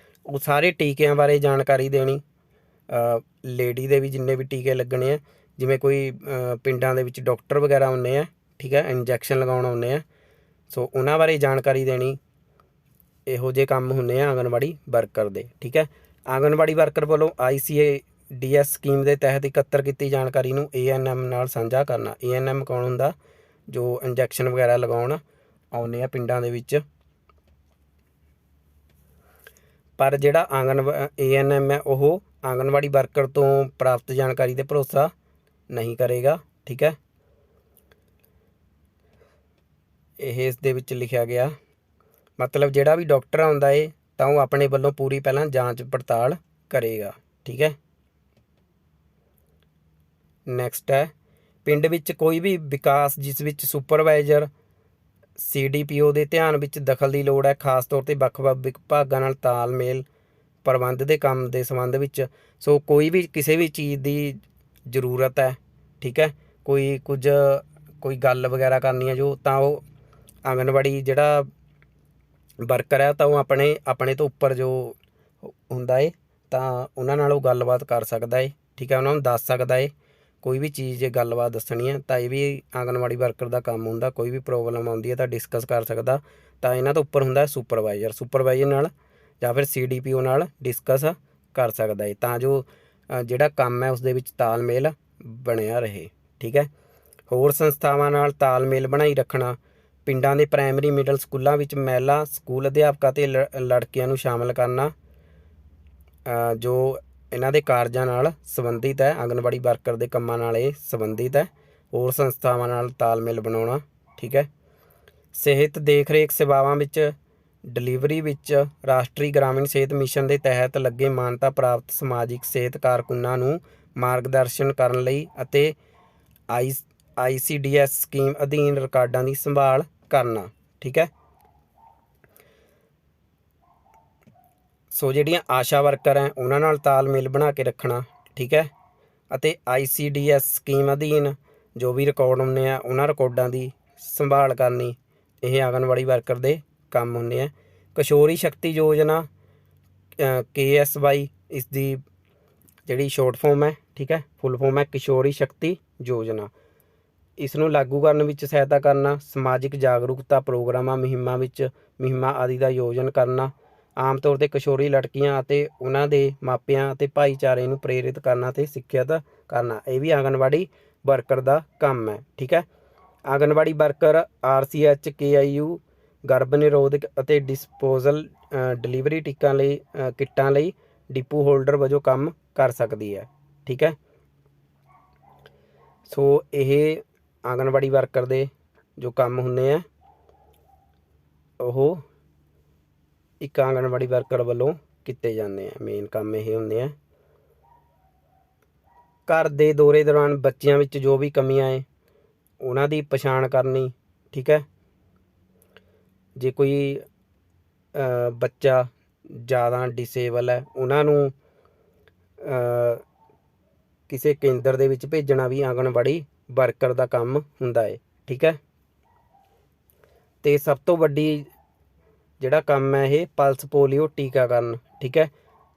ਉਹ ਸਾਰੇ ਟੀਕਿਆਂ ਬਾਰੇ ਜਾਣਕਾਰੀ ਦੇਣੀ, ਲੇਡੀ ਦੇ ਵੀ ਜਿੰਨੇ ਵੀ ਟੀਕੇ ਲੱਗਣੇ ਆ, ਜਿਵੇਂ ਕੋਈ ਪਿੰਡਾਂ ਦੇ ਵਿੱਚ ਡਾਕਟਰ ਵਗੈਰਾ ਹੁੰਦੇ ਆ, ਠੀਕ ਹੈ, ਇੰਜੈਕਸ਼ਨ ਲਗਾਉਣ ਆਉਂਦੇ ਆ, ਸੋ ਉਹਨਾਂ ਬਾਰੇ ਜਾਣਕਾਰੀ ਦੇਣੀ। ਇਹੋ ਜਿਹੇ ਕੰਮ ਹੁੰਦੇ ਆ ਆਂਗਣਵਾੜੀ ਵਰਕਰ ਦੇ। ਠੀਕ ਹੈ। ਆਂਗਣਵਾੜੀ ਵਰਕਰ ਵੱਲੋਂ ICADS ਸਕੀਮ ਦੇ ਤਹਿਤ ਇਕੱਤਰ ਕੀਤੀ ਜਾਣਕਾਰੀ ਨੂੰ ANM ਨਾਲ ਸਾਂਝਾ ਕਰਨਾ। ANM ਕੌਣ ਹੁੰਦਾ? ਜੋ ਇੰਜੈਕਸ਼ਨ ਵਗੈਰਾ ਲਗਾਉਣ ਆਉਂਦੇ ਆ ਪਿੰਡਾਂ ਦੇ ਵਿੱਚ। ਪਰ ਜਿਹੜਾ ANM ਹੈ ਉਹ ਆਂਗਣਵਾੜੀ ਵਰਕਰ ਤੋਂ ਪ੍ਰਾਪਤ ਜਾਣਕਾਰੀ 'ਤੇ ਭਰੋਸਾ ਨਹੀਂ ਕਰੇਗਾ। ਠੀਕ ਹੈ। ਇਹ ਇਸ ਦੇ ਵਿੱਚ ਲਿਖਿਆ ਗਿਆ, ਮਤਲਬ ਜਿਹੜਾ ਵੀ ਡਾਕਟਰ ਆਉਂਦਾ ਏ ਤਾਂ ਉਹ ਆਪਣੇ ਵੱਲੋਂ ਪੂਰੀ ਪਹਿਲਾਂ ਜਾਂਚ ਪੜਤਾਲ ਕਰੇਗਾ। ਠੀਕ ਹੈ। ਨੈਕਸਟ ਹੈ, ਪਿੰਡ ਵਿੱਚ ਕੋਈ ਵੀ ਵਿਕਾਸ ਜਿਸ ਵਿੱਚ ਸੁਪਰਵਾਈਜ਼ਰ CDPO ਦੇ ਧਿਆਨ ਵਿੱਚ ਦਖਲ ਦੀ ਲੋੜ ਹੈ, ਖਾਸ ਤੌਰ 'ਤੇ ਵੱਖ-ਵੱਖ ਵਿਭਾਗਾਂ ਨਾਲ ਤਾਲਮੇਲ ਪ੍ਰਬੰਧ ਦੇ ਕੰਮ ਦੇ ਸੰਬੰਧ ਵਿੱਚ। ਸੋ ਕੋਈ ਵੀ ਕਿਸੇ ਵੀ ਚੀਜ਼ ਦੀ ਜ਼ਰੂਰਤ ਹੈ, ਠੀਕ ਹੈ, ਕੋਈ ਗੱਲ ਵਗੈਰਾ ਕਰਨੀ ਹੈ ਜੋ, ਤਾਂ ਉਹ ਆਂਗਣਵਾੜੀ ਜਿਹੜਾ ਵਰਕਰ ਹੈ ਤਾਂ ਉਹ ਆਪਣੇ ਤੋਂ ਉੱਪਰ ਜੋ ਹੁੰਦਾ ਏ ਤਾਂ ਉਹਨਾਂ ਨਾਲ ਉਹ ਗੱਲਬਾਤ ਕਰ ਸਕਦਾ ਏ। ਠੀਕ ਹੈ। ਉਹਨਾਂ ਨੂੰ ਦੱਸ ਸਕਦਾ ਏ ਕੋਈ ਵੀ ਚੀਜ਼ ਜੇ ਗੱਲਬਾਤ ਦੱਸਣੀ ਹੈ ਤਾਂ ਇਹ ਵੀ ਆਂਗਣਵਾੜੀ ਵਰਕਰ ਦਾ ਕੰਮ ਹੁੰਦਾ। ਕੋਈ ਵੀ ਪ੍ਰੋਬਲਮ ਆਉਂਦੀ ਹੈ ਤਾਂ ਡਿਸਕਸ ਕਰ ਸਕਦਾ। ਤਾਂ ਇਹਨਾਂ ਤੋਂ ਉੱਪਰ ਹੁੰਦਾ ਸੁਪਰਵਾਈਜ਼ਰ ਨਾਲ ਜਾਂ ਫਿਰ CDPO ਨਾਲ ਡਿਸਕਸ ਕਰ ਸਕਦਾ ਏ ਤਾਂ ਜੋ ਜਿਹੜਾ ਕੰਮ ਹੈ ਉਸ ਦੇ ਵਿੱਚ ਤਾਲਮੇਲ ਬਣਿਆ ਰਹੇ। ਠੀਕ ਹੈ। ਹੋਰ ਸੰਸਥਾਵਾਂ ਨਾਲ ਤਾਲਮੇਲ ਬਣਾਈ ਰੱਖਣਾ, ਪਿੰਡਾਂ ਦੇ ਪ੍ਰਾਇਮਰੀ ਮਿਡਲ ਸਕੂਲਾਂ ਵਿੱਚ ਮਹਿਲਾ ਸਕੂਲ ਅਧਿਆਪਕਾਂ ਅਤੇ ਲੜਕੀਆਂ ਨੂੰ ਸ਼ਾਮਲ ਕਰਨਾ, ਜੋ ਇਹਨਾਂ ਦੇ ਕਾਰਜਾਂ ਨਾਲ ਸੰਬੰਧਿਤ ਹੈ, ਆਂਗਣਵਾੜੀ ਵਰਕਰ ਦੇ ਕੰਮਾਂ ਨਾਲ ਇਹ ਸੰਬੰਧਿਤ ਹੈ। ਹੋਰ ਸੰਸਥਾਵਾਂ ਨਾਲ ਤਾਲਮੇਲ ਬਣਾਉਣਾ। ਠੀਕ ਹੈ। ਸਿਹਤ ਦੇਖ ਰੇਖ ਸੇਵਾਵਾਂ ਵਿੱਚ ਡਿਲੀਵਰੀ ਵਿੱਚ ਰਾਸ਼ਟਰੀ ਗ੍ਰਾਮੀਣ ਸਿਹਤ ਮਿਸ਼ਨ ਦੇ ਤਹਿਤ ਲੱਗੇ ਮਾਨਤਾ ਪ੍ਰਾਪਤ ਸਮਾਜਿਕ ਸਿਹਤ ਕਾਰਕੁਨਾਂ ਨੂੰ ਮਾਰਗਦਰਸ਼ਨ ਕਰਨ ਲਈ ਅਤੇ ICDS ਸਕੀਮ ਅਧੀਨ ਰਿਕਾਰਡਾਂ ਦੀ ਸੰਭਾਲ ਕਰਨਾ। ਠੀਕ ਹੈ। ਸੋ ਜਿਹੜੀਆਂ ਆਸ਼ਾ ਵਰਕਰ ਹੈ ਉਹਨਾਂ ਨਾਲ ਤਾਲਮੇਲ ਬਣਾ ਕੇ ਰੱਖਣਾ, ਠੀਕ ਹੈ। ਅਤੇ ICDS ਸਕੀਮ ਅਧੀਨ ਜੋ ਵੀ ਰਿਕਾਰਡ ਹੁੰਦੇ ਆ ਉਹਨਾਂ ਰਿਕਾਰਡਾਂ ਦੀ ਸੰਭਾਲ ਕਰਨੀ, ਇਹ ਆਂਗਨਵਾੜੀ ਵਰਕਰ ਦੇ ਕੰਮ ਹੁੰਦੇ ਆ। ਕਿਸ਼ੋਰੀ ਸ਼ਕਤੀ ਯੋਜਨਾ KSY ਇਸ ਦੀ ਜਿਹੜੀ ਸ਼ੋਰਟ ਫੋਮ ਹੈ, ਠੀਕ ਹੈ। ਫੁੱਲ ਫੋਮ ਹੈ ਕਿਸ਼ੋਰੀ ਸ਼ਕਤੀ ਯੋਜਨਾ। ਇਸ ਨੂੰ ਲਾਗੂ ਕਰਨ ਵਿੱਚ ਸਹਾਇਤਾ ਕਰਨਾ, ਸਮਾਜਿਕ ਜਾਗਰੂਕਤਾ ਪ੍ਰੋਗਰਾਮਾਂ ਮੁਹਿੰਮਾਂ ਆਦਿ ਦਾ ਆਯੋਜਨ ਕਰਨਾ, ਆਮ ਤੌਰ 'ਤੇ ਕਿਸ਼ੋਰੀ ਲੜਕੀਆਂ ਅਤੇ ਉਹਨਾਂ ਦੇ ਮਾਪਿਆਂ ਅਤੇ ਭਾਈਚਾਰੇ ਨੂੰ ਪ੍ਰੇਰਿਤ ਕਰਨਾ ਅਤੇ ਸਿੱਖਿਅਤ ਕਰਨਾ, ਇਹ ਵੀ ਆਂਗਨਵਾੜੀ ਵਰਕਰ ਦਾ ਕੰਮ ਹੈ, ਠੀਕ ਹੈ। ਆਂਗਨਵਾੜੀ ਵਰਕਰ RCH KIU ਗਰਭ ਨਿਰੋਧਕ ਅਤੇ ਡਿਸਪੋਜ਼ਲ ਡਿਲੀਵਰੀ ਕਿੱਟਾਂ ਲਈ ਡਿਪੂ ਹੋਲਡਰ ਵਜੋਂ ਕੰਮ ਕਰ ਸਕਦੀ ਹੈ, ਠੀਕ ਹੈ। ਸੋ ਇਹ ਆਂਗਨਵਾੜੀ ਵਰਕਰ ਦੇ ਜੋ ਕੰਮ ਹੁੰਦੇ ਆ ਉਹ ਇੱਕ ਆਂਗਨਵਾੜੀ ਵਰਕਰ ਵੱਲੋਂ ਕੀਤੇ ਜਾਂਦੇ ਆ। ਮੇਨ ਕੰਮ ਇਹ ਹੁੰਦੇ ਆ। ਘਰ ਦੇ ਦੌਰੇ ਦੌਰਾਨ ਬੱਚਿਆਂ ਵਿੱਚ ਜੋ ਵੀ ਕਮੀਆਂ ਹੈ ਉਹਨਾਂ ਦੀ ਪਛਾਣ ਕਰਨੀ, ਠੀਕ ਹੈ। ਜੇ ਕੋਈ ਬੱਚਾ ਜ਼ਿਆਦਾ ਡਿਸੇਬਲ ਹੈ ਉਹਨਾਂ ਨੂੰ ਕਿਸੇ ਕੇਂਦਰ ਦੇ ਵਿੱਚ ਭੇਜਣਾ ਵੀ ਆਂਗਨਵਾੜੀ ਵਰਕਰ ਦਾ ਕੰਮ ਹੁੰਦਾ ਹੈ, ਠੀਕ ਹੈ। ਅਤੇ ਸਭ ਤੋਂ ਵੱਡੀ ਜਿਹੜਾ ਕੰਮ ਹੈ ਇਹ ਪਲਸ ਪੋਲੀਓ ਟੀਕਾਕਰਨ, ਠੀਕ ਹੈ।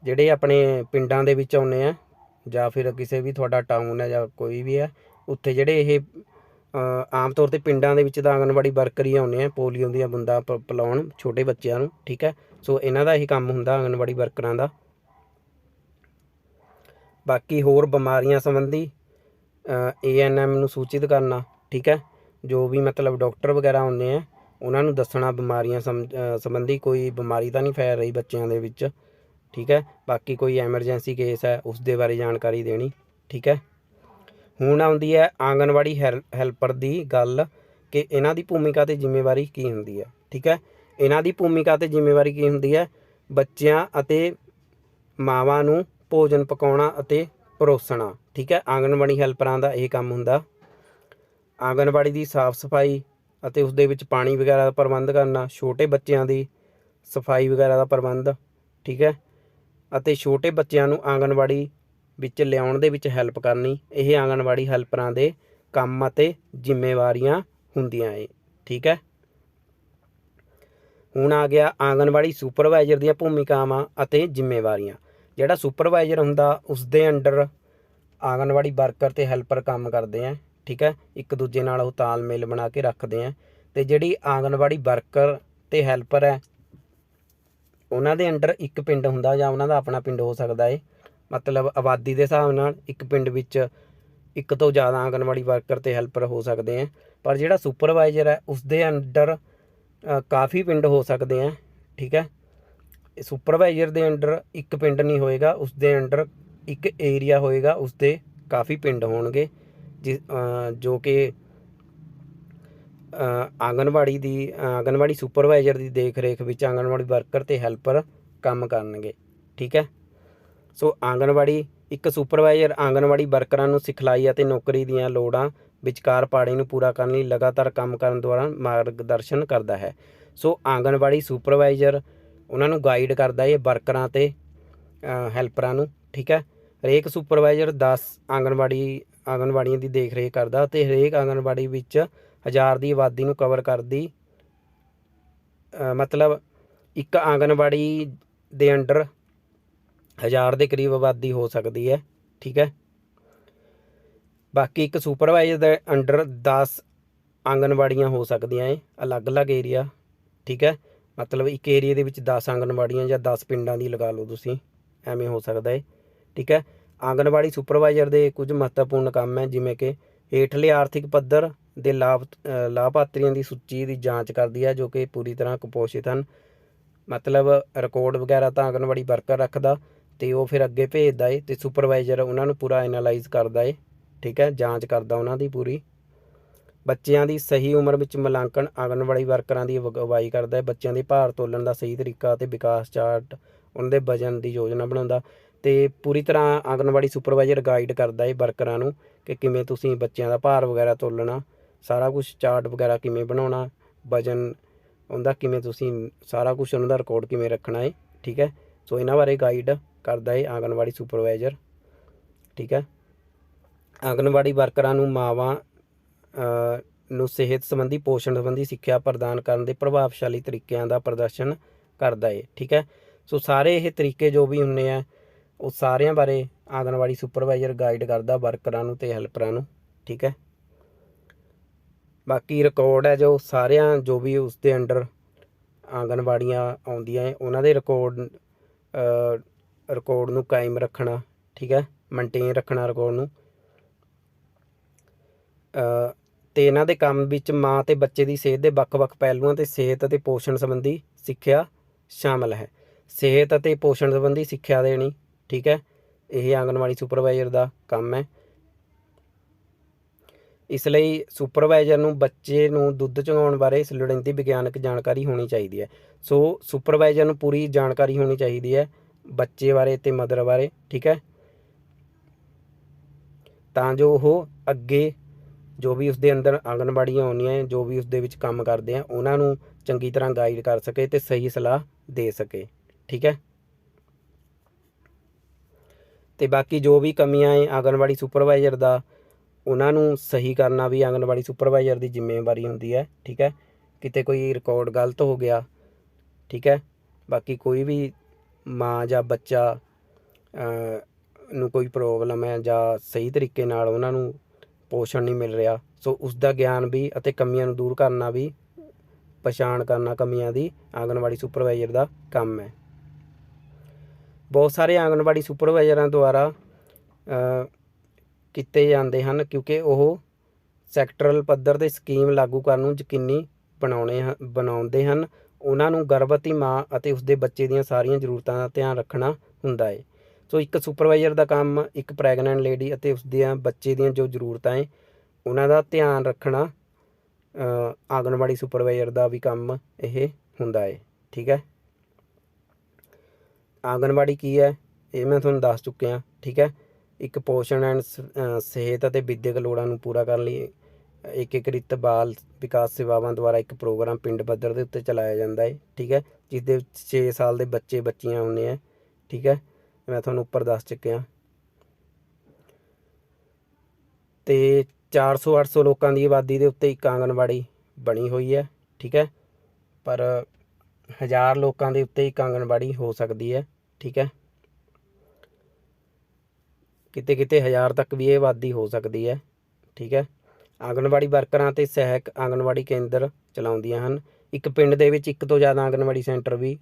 ਜਿਹੜੇ ਆਪਣੇ ਪਿੰਡਾਂ ਦੇ ਵਿੱਚ ਆਉਂਦੇ ਆ ਜਾਂ ਫਿਰ ਕਿਸੇ ਵੀ ਤੁਹਾਡਾ ਟਾਊਨ ਹੈ ਜਾਂ ਕੋਈ ਵੀ ਹੈ, ਉੱਥੇ ਜਿਹੜੇ ਇਹ ਆਮ ਤੌਰ 'ਤੇ ਪਿੰਡਾਂ ਦੇ ਵਿੱਚ ਤਾਂ ਆਂਗਨਵਾੜੀ ਵਰਕਰ ਹੀ ਆਉਂਦੇ ਆ ਪੋਲੀਓ ਦੀਆਂ ਬੂੰਦਾਂ ਪਿਲਾਉਣ ਛੋਟੇ ਬੱਚਿਆਂ ਨੂੰ, ਠੀਕ ਹੈ। ਸੋ ਇਹਨਾਂ ਦਾ ਇਹ ਕੰਮ ਹੁੰਦਾ ਆਂਗਨਵਾੜੀ ਵਰਕਰਾਂ ਦਾ। ਬਾਕੀ ਹੋਰ ਬਿਮਾਰੀਆਂ ਸੰਬੰਧੀ ANM ਨੂੰ ਸੂਚਿਤ ਕਰਨਾ, ਠੀਕ ਹੈ। ਜੋ ਵੀ ਮਤਲਬ ਡਾਕਟਰ ਵਗੈਰਾ ਆਉਂਦੇ ਆ ਉਹਨਾਂ ਨੂੰ ਦੱਸਣਾ ਬਿਮਾਰੀਆਂ ਸੰਬੰਧੀ ਕੋਈ ਬਿਮਾਰੀ ਤਾਂ ਨਹੀਂ ਫੈਲ ਰਹੀ ਬੱਚਿਆਂ ਦੇ ਵਿੱਚ, ਠੀਕ ਹੈ। ਬਾਕੀ ਕੋਈ ਐਮਰਜੈਂਸੀ ਕੇਸ ਹੈ ਉਸ ਦੇ ਬਾਰੇ ਜਾਣਕਾਰੀ ਦੇਣੀ, ਠੀਕ ਹੈ। ਹੁਣ ਆਉਂਦੀ ਹੈ ਆਂਗਨਵਾੜੀ ਹੈਲਪਰ ਦੀ ਗੱਲ ਕਿ ਇਹਨਾਂ ਦੀ ਭੂਮਿਕਾ ਅਤੇ ਜ਼ਿੰਮੇਵਾਰੀ ਕੀ ਹੁੰਦੀ ਹੈ, ਠੀਕ ਹੈ। ਇਹਨਾਂ ਦੀ ਭੂਮਿਕਾ ਅਤੇ ਜ਼ਿੰਮੇਵਾਰੀ ਕੀ ਹੁੰਦੀ ਹੈ? ਬੱਚਿਆਂ ਅਤੇ ਮਾਵਾਂ ਨੂੰ ਭੋਜਨ ਪਕਾਉਣਾ ਅਤੇ ਪਰੋਸਣਾ, ਠੀਕ ਹੈ। ਆਂਗਨਵਾੜੀ ਹੈਲਪਰਾਂ ਦਾ ਇਹ ਕੰਮ ਹੁੰਦਾ। ਆਂਗਨਵਾੜੀ ਦੀ ਸਾਫ਼ ਸਫਾਈ ਅਤੇ ਉਸ ਦੇ ਵਿੱਚ ਪਾਣੀ ਵਗੈਰਾ ਦਾ ਪ੍ਰਬੰਧ ਕਰਨਾ, ਛੋਟੇ ਬੱਚਿਆਂ ਦੀ ਸਫਾਈ ਵਗੈਰਾ ਦਾ ਪ੍ਰਬੰਧ, ਠੀਕ ਹੈ। ਅਤੇ ਛੋਟੇ ਬੱਚਿਆਂ ਨੂੰ ਆਂਗਨਵਾੜੀ ਵਿੱਚ ਲਿਆਉਣ ਦੇ ਵਿੱਚ ਹੈਲਪ ਕਰਨੀ, ਇਹ ਆਂਗਨਵਾੜੀ ਹੈਲਪਰਾਂ ਦੇ ਕੰਮ ਅਤੇ ਜ਼ਿੰਮੇਵਾਰੀਆਂ ਹੁੰਦੀਆਂ ਏ, ਠੀਕ ਹੈ। ਹੁਣ ਆ ਗਿਆ ਆਂਗਨਵਾੜੀ ਸੁਪਰਵਾਈਜ਼ਰ ਦੀਆਂ ਭੂਮਿਕਾਵਾਂ ਅਤੇ ਜ਼ਿੰਮੇਵਾਰੀਆਂ। ਜਿਹੜਾ ਸੁਪਰਵਾਈਜ਼ਰ ਹੁੰਦਾ ਉਸ ਦੇ ਅੰਡਰ ਆਂਗਨਵਾੜੀ ਵਰਕਰ ਅਤੇ ਹੈਲਪਰ ਕੰਮ ਕਰਦੇ ਆ, ਠੀਕ ਹੈ। ਇੱਕ ਦੂਜੇ ਨਾਲ ਉਹ ਤਾਲਮੇਲ ਬਣਾ ਕੇ ਰੱਖਦੇ ਆ। ਅਤੇ ਜਿਹੜੀ ਆਂਗਨਵਾੜੀ ਵਰਕਰ ਅਤੇ ਹੈਲਪਰ ਹੈ ਉਹਨਾਂ ਦੇ ਅੰਡਰ ਇੱਕ ਪਿੰਡ ਹੁੰਦਾ ਜਾਂ ਉਹਨਾਂ ਦਾ ਆਪਣਾ ਪਿੰਡ ਹੋ ਸਕਦਾ ਹੈ। ਮਤਲਬ ਆਬਾਦੀ ਦੇ ਹਿਸਾਬ ਨਾਲ ਇੱਕ ਪਿੰਡ ਵਿੱਚ ਇੱਕ ਤੋਂ ਜ਼ਿਆਦਾ ਆਂਗਨਵਾੜੀ ਵਰਕਰ ਅਤੇ ਹੈਲਪਰ ਹੋ ਸਕਦੇ ਆ। ਪਰ ਜਿਹੜਾ ਸੁਪਰਵਾਈਜ਼ਰ ਹੈ ਉਸ ਦੇ ਅੰਡਰ ਕਾਫੀ ਪਿੰਡ ਹੋ ਸਕਦੇ ਆ, ਠੀਕ ਹੈ। ਸੁਪਰਵਾਈਜ਼ਰ ਦੇ ਅੰਡਰ ਇੱਕ ਪਿੰਡ ਨਹੀਂ ਹੋਏਗਾ, ਉਸ ਦੇ ਅੰਡਰ ਇੱਕ ਏਰੀਆ ਹੋਏਗਾ, ਉਸ ਦੇ ਕਾਫੀ ਪਿੰਡ ਹੋਣਗੇ ਜੋ ਕਿ ਆਂਗਨਵਾੜੀ ਸੁਪਰਵਾਈਜ਼ਰ ਦੀ ਦੇਖ ਰੇਖ ਵਿੱਚ ਆਂਗਨਵਾੜੀ ਵਰਕਰ ਅਤੇ ਹੈਲਪਰ ਕੰਮ ਕਰਨਗੇ, ਠੀਕ ਹੈ। ਸੋ ਇੱਕ ਸੁਪਰਵਾਈਜ਼ਰ ਆਂਗਨਵਾੜੀ ਵਰਕਰਾਂ ਨੂੰ ਸਿਖਲਾਈ ਅਤੇ ਨੌਕਰੀ ਦੀਆਂ ਲੋੜਾਂ ਵਿਚਕਾਰ ਪਾੜੇ ਨੂੰ ਪੂਰਾ ਕਰਨ ਲਈ ਲਗਾਤਾਰ ਕੰਮ ਕਰਨ ਦੌਰਾਨ ਮਾਰਗਦਰਸ਼ਨ ਕਰਦਾ ਹੈ। ਸੋ ਆਂਗਨਵਾੜੀ ਸੁਪਰਵਾਈਜ਼ਰ ਉਹਨਾਂ ਨੂੰ ਗਾਈਡ ਕਰਦਾ ਹੈ ਵਰਕਰਾਂ ਅਤੇ ਹੈਲਪਰਾਂ ਨੂੰ, ਠੀਕ ਹੈ। ਹਰੇਕ ਸੁਪਰਵਾਈਜ਼ਰ 10 ਆਂਗਨਵਾੜੀਆਂ ਦੀ ਦੇਖ ਰੇਖ ਕਰਦਾ ਅਤੇ ਹਰੇਕ ਆਂਗਨਵਾੜੀ ਵਿੱਚ 1000 ਦੀ ਆਬਾਦੀ ਨੂੰ ਕਵਰ ਕਰਦੀ, ਮਤਲਬ ਇੱਕ ਆਂਗਨਵਾੜੀ ਦੇ ਅੰਡਰ 1000 ਦੇ ਕਰੀਬ ਆਬਾਦੀ ਹੋ ਸਕਦੀ ਹੈ, ਠੀਕ ਹੈ। ਬਾਕੀ ਇੱਕ ਸੁਪਰਵਾਈਜ਼ਰ ਦੇ ਅੰਡਰ 10 ਆਂਗਨਵਾੜੀਆਂ ਹੋ ਸਕਦੀਆਂ ਹੈ, ਅਲੱਗ-ਅਲੱਗ ਏਰੀਆ, ਠੀਕ ਹੈ। ਮਤਲਬ ਇੱਕ ਏਰੀਏ ਦੇ ਵਿੱਚ 10 ਆਂਗਨਵਾੜੀਆਂ ਜਾਂ 10 ਪਿੰਡਾਂ ਦੀ ਲਗਾ ਲਓ ਤੁਸੀਂ, ਐਵੇਂ ਹੋ ਸਕਦਾ ਹੈ, ਠੀਕ ਹੈ। ਆਂਗਨਵਾੜੀ ਸੁਪਰਵਾਈਜ਼ਰ ਦੇ ਕੁਝ ਮਹੱਤਵਪੂਰਨ ਕੰਮ ਹੈ, ਜਿਵੇਂ ਕਿ ਹੇਠਲੇ ਆਰਥਿਕ ਪੱਧਰ ਦੇ ਲਾਭਪਾਤਰੀਆਂ ਦੀ ਸੂਚੀ ਦੀ ਜਾਂਚ ਕਰਦੀ ਹੈ ਜੋ ਕਿ ਪੂਰੀ ਤਰ੍ਹਾਂ ਕੁਪੋਸ਼ਿਤ ਹਨ। ਮਤਲਬ ਰਿਕਾਰਡ ਵਗੈਰਾ ਤਾਂ ਆਂਗਨਵਾੜੀ ਵਰਕਰ ਰੱਖਦਾ ਅਤੇ ਉਹ ਫਿਰ ਅੱਗੇ ਭੇਜਦਾ ਏ ਅਤੇ ਸੁਪਰਵਾਈਜ਼ਰ ਉਹਨਾਂ ਨੂੰ ਪੂਰਾ ਐਨਾਲਾਈਜ਼ ਕਰਦਾ ਏ, ਠੀਕ ਹੈ, ਜਾਂਚ ਕਰਦਾ ਉਹਨਾਂ ਦੀ ਪੂਰੀ। ਬੱਚਿਆਂ ਦੀ ਸਹੀ ਉਮਰ ਵਿੱਚ ਮੁਲਾਂਕਣ ਆਂਗਨਵਾੜੀ ਵਰਕਰਾਂ ਦੀ ਅਗਵਾਈ ਕਰਦਾ ਹੈ। ਬੱਚਿਆਂ ਦੇ ਭਾਰ ਤੋਲਣ ਦਾ ਸਹੀ ਤਰੀਕਾ ਅਤੇ ਵਿਕਾਸ ਚਾਰਟ, ਉਹਨਾਂ ਦੇ ਵਜ਼ਨ ਦੀ ਯੋਜਨਾ ਬਣਾਉਂਦਾ ਅਤੇ ਪੂਰੀ ਤਰ੍ਹਾਂ ਆਂਗਨਵਾੜੀ ਸੁਪਰਵਾਈਜ਼ਰ ਗਾਈਡ ਕਰਦਾ ਹੈ ਵਰਕਰਾਂ ਨੂੰ ਕਿ ਕਿਵੇਂ ਤੁਸੀਂ ਬੱਚਿਆਂ ਦਾ ਭਾਰ ਵਗੈਰਾ ਤੋਲਣਾ, ਸਾਰਾ ਕੁਛ ਚਾਰਟ ਵਗੈਰਾ ਕਿਵੇਂ ਬਣਾਉਣਾ, ਵਜ਼ਨ ਉਹਦਾ ਕਿਵੇਂ ਤੁਸੀਂ ਸਾਰਾ ਕੁਝ ਉਹਨਾਂ ਦਾ ਰਿਕਾਰਡ ਕਿਵੇਂ ਰੱਖਣਾ ਹੈ। ਠੀਕ ਹੈ, ਸੋ ਇਹਨਾਂ ਬਾਰੇ ਗਾਈਡ ਕਰਦਾ ਹੈ ਆਂਗਣਵਾੜੀ ਸੁਪਰਵਾਈਜ਼ਰ। ਠੀਕ ਹੈ, ਆਂਗਣਵਾੜੀ ਵਰਕਰਾਂ ਨੂੰ ਮਾਵਾਂ ਨੂੰ ਸਿਹਤ ਸੰਬੰਧੀ ਪੋਸ਼ਣ ਸੰਬੰਧੀ ਸਿੱਖਿਆ ਪ੍ਰਦਾਨ ਕਰਨ ਦੇ ਪ੍ਰਭਾਵਸ਼ਾਲੀ ਤਰੀਕਿਆਂ ਦਾ ਪ੍ਰਦਰਸ਼ਨ ਕਰਦਾ ਹੈ। ਠੀਕ ਹੈ, ਸੋ ਸਾਰੇ ਇਹ ਤਰੀਕੇ ਜੋ ਵੀ ਹੁੰਦੇ ਆ ਉਹ ਸਾਰਿਆਂ ਬਾਰੇ ਆਂਗਣਵਾੜੀ ਸੁਪਰਵਾਈਜ਼ਰ ਗਾਈਡ ਕਰਦਾ ਵਰਕਰਾਂ ਨੂੰ ਅਤੇ ਹੈਲਪਰਾਂ ਨੂੰ। ਠੀਕ ਹੈ, ਬਾਕੀ ਰਿਕਾਰਡ ਹੈ ਜੋ ਸਾਰਿਆਂ ਜੋ ਵੀ ਉਸ ਦੇ ਅੰਡਰ ਆਂਗਣਵਾੜੀਆਂ ਆਉਂਦੀਆਂ ਹੈ ਉਹਨਾਂ ਦੇ ਰਿਕਾਰਡ ਨੂੰ ਕਾਇਮ ਰੱਖਣਾ। ਠੀਕ ਹੈ, ਮੇਨਟੇਨ ਰੱਖਣਾ ਰਿਕਾਰਡ ਨੂੰ। ਅਤੇ ਇਹਨਾਂ ਦੇ ਕੰਮ ਵਿੱਚ ਮਾਂ ਅਤੇ ਬੱਚੇ ਦੀ ਸਿਹਤ ਦੇ ਵੱਖ-ਵੱਖ ਪਹਿਲੂਆਂ ਅਤੇ ਸਿਹਤ ਅਤੇ ਪੋਸ਼ਣ ਸੰਬੰਧੀ ਸਿੱਖਿਆ ਸ਼ਾਮਲ ਹੈ। ਸਿਹਤ ਅਤੇ ਪੋਸ਼ਣ ਸੰਬੰਧੀ ਸਿੱਖਿਆ ਦੇਣੀ। ਠੀਕ ਹੈ, ਇਹ ਆਂਗਣਵਾੜੀ ਸੁਪਰਵਾਈਜ਼ਰ ਦਾ ਕੰਮ ਹੈ। ਇਸ ਲਈ ਸੁਪਰਵਾਈਜ਼ਰ ਨੂੰ ਬੱਚੇ ਨੂੰ ਦੁੱਧ ਚੁੰਘਾਉਣ ਬਾਰੇ ਲੋੜੀਂਦੀ ਵਿਗਿਆਨਕ ਜਾਣਕਾਰੀ ਹੋਣੀ ਚਾਹੀਦੀ ਹੈ। ਸੋ ਸੁਪਰਵਾਈਜ਼ਰ ਨੂੰ ਪੂਰੀ ਜਾਣਕਾਰੀ ਹੋਣੀ ਚਾਹੀਦੀ ਹੈ ਬੱਚੇ ਬਾਰੇ ਅਤੇ ਮਦਰ ਬਾਰੇ। ਠੀਕ ਹੈ, ਤਾਂ ਜੋ ਉਹ ਅੱਗੇ ਜੋ ਵੀ ਉਸਦੇ ਅੰਦਰ ਆਂਗਣਵਾੜੀਆਂ ਆਉਂਦੀਆਂ ਜੋ ਵੀ ਉਸਦੇ ਵਿੱਚ ਕੰਮ ਕਰਦੇ ਆ ਉਹਨਾਂ ਨੂੰ ਚੰਗੀ ਤਰ੍ਹਾਂ ਗਾਈਡ ਕਰ ਸਕੇ ਅਤੇ ਸਹੀ ਸਲਾਹ ਦੇ ਸਕੇ। ਠੀਕ ਹੈ, ਅਤੇ ਬਾਕੀ ਜੋ ਵੀ ਕਮੀਆਂ ਹੈ ਆਂਗਣਵਾੜੀ ਸੁਪਰਵਾਈਜ਼ਰ ਦਾ ਉਹਨਾਂ ਨੂੰ ਸਹੀ ਕਰਨਾ ਵੀ ਆਂਗਣਵਾੜੀ ਸੁਪਰਵਾਈਜ਼ਰ ਦੀ ਜ਼ਿੰਮੇਵਾਰੀ ਹੁੰਦੀ ਹੈ। ਠੀਕ ਹੈ, ਕਿਤੇ ਕੋਈ ਰਿਕਾਰਡ ਗਲਤ ਹੋ ਗਿਆ। ਠੀਕ ਹੈ, ਬਾਕੀ ਕੋਈ ਵੀ ਮਾਂ ਜਾਂ ਬੱਚਾ ਨੂੰ ਕੋਈ ਪ੍ਰੋਬਲਮ ਹੈ ਜਾਂ ਸਹੀ ਤਰੀਕੇ ਨਾਲ ਉਹਨਾਂ ਨੂੰ ਪੋਸ਼ਣ ਨਹੀਂ ਮਿਲ ਰਿਹਾ, ਸੋ ਉਸ ਦਾ ਗਿਆਨ ਵੀ ਅਤੇ ਕਮੀਆਂ ਨੂੰ ਦੂਰ ਕਰਨਾ ਵੀ, ਪਛਾਣ ਕਰਨਾ ਕਮੀਆਂ ਦੀ ਆਂਗਣਵਾੜੀ ਸੁਪਰਵਾਈਜ਼ਰ ਦਾ ਕੰਮ ਹੈ। ਬਹੁਤ ਸਾਰੇ ਆਂਗਣਵਾੜੀ ਸੁਪਰਵਾਈਜ਼ਰਾਂ ਦੁਆਰਾ ਕੀਤੇ ਜਾਂਦੇ ਹਨ ਕਿਉਂਕਿ ਉਹ ਸੈਕਟਰਲ ਪੱਧਰ 'ਤੇ ਸਕੀਮ ਲਾਗੂ ਕਰਨ ਨੂੰ ਯਕੀਨੀ ਬਣਾਉਂਦੇ ਹਨ। ਉਹਨਾਂ ਨੂੰ ਗਰਭਵਤੀ ਮਾਂ ਅਤੇ ਉਸਦੇ ਬੱਚੇ ਦੀਆਂ ਸਾਰੀਆਂ ਜ਼ਰੂਰਤਾਂ ਦਾ ਧਿਆਨ ਰੱਖਣਾ ਹੁੰਦਾ ਹੈ। ਸੋ ਇੱਕ ਸੁਪਰਵਾਈਜ਼ਰ ਦਾ ਕੰਮ ਇੱਕ ਪ੍ਰੈਗਨੈਂਟ ਲੇਡੀ ਅਤੇ ਉਸਦੀਆਂ ਬੱਚੇ ਦੀਆਂ ਜੋ ਜ਼ਰੂਰਤਾਂ ਹੈ ਉਹਨਾਂ ਦਾ ਧਿਆਨ ਰੱਖਣਾ ਆਂਗਣਵਾੜੀ ਸੁਪਰਵਾਈਜ਼ਰ ਦਾ ਵੀ ਕੰਮ ਇਹ ਹੁੰਦਾ ਹੈ। ਠੀਕ ਹੈ, ਆਂਗਣਵਾੜੀ ਕੀ ਹੈ ਇਹ ਮੈਂ ਤੁਹਾਨੂੰ ਦੱਸ ਚੁੱਕਿਆ। ਠੀਕ ਹੈ, ਇੱਕ ਪੋਸ਼ਣ ਐਂਡ ਸਿਹਤ ਅਤੇ ਵਿੱਦਿਅਕ ਲੋੜਾਂ ਨੂੰ ਪੂਰਾ ਕਰਨ ਲਈ ਏਕੀਕ੍ਰਿਤ ਬਾਲ ਵਿਕਾਸ ਸੇਵਾਵਾਂ ਦੁਆਰਾ ਇੱਕ ਪ੍ਰੋਗਰਾਮ ਪਿੰਡ ਪੱਧਰ ਦੇ ਉੱਤੇ ਚਲਾਇਆ ਜਾਂਦਾ ਹੈ। ਠੀਕ ਹੈ, ਜਿਸ ਦੇ ਵਿੱਚ 6 ਸਾਲ ਦੇ ਬੱਚੇ ਬੱਚੀਆਂ ਹੁੰਦੇ ਹੈ। ਠੀਕ ਹੈ, ਮੈਂ ਤੁਹਾਨੂੰ ਉੱਪਰ ਦੱਸ ਚੁੱਕਿਆ। ਅਤੇ 400-800 ਲੋਕਾਂ ਦੀ ਆਬਾਦੀ ਦੇ ਉੱਤੇ ਇੱਕ ਆਂਗਣਵਾੜੀ ਬਣੀ ਹੋਈ ਹੈ। ਠੀਕ ਹੈ, ਪਰ 1000 ਲੋਕਾਂ ਦੇ ਉੱਤੇ ਇੱਕ ਆਂਗਣਵਾੜੀ ਹੋ ਸਕਦੀ ਹੈ। ਠੀਕ ਹੈ, ਕਿਤੇ ਕਿਤੇ 1000 ਤੱਕ ਵੀ ਇਹ ਆਬਾਦੀ ਹੋ ਸਕਦੀ ਹੈ। ਠੀਕ ਹੈ, ਆਂਗਣਵਾੜੀ ਵਰਕਰਾਂ ਅਤੇ ਸਹਾਇਕ ਆਂਗਣਵਾੜੀ ਕੇਂਦਰ ਚਲਾਉਂਦੀਆਂ ਹਨ। ਇੱਕ ਪਿੰਡ ਦੇ ਵਿੱਚ ਇੱਕ ਤੋਂ ਜ਼ਿਆਦਾ ਆਂਗਣਵਾੜੀ ਸੈਂਟਰ ਵੀ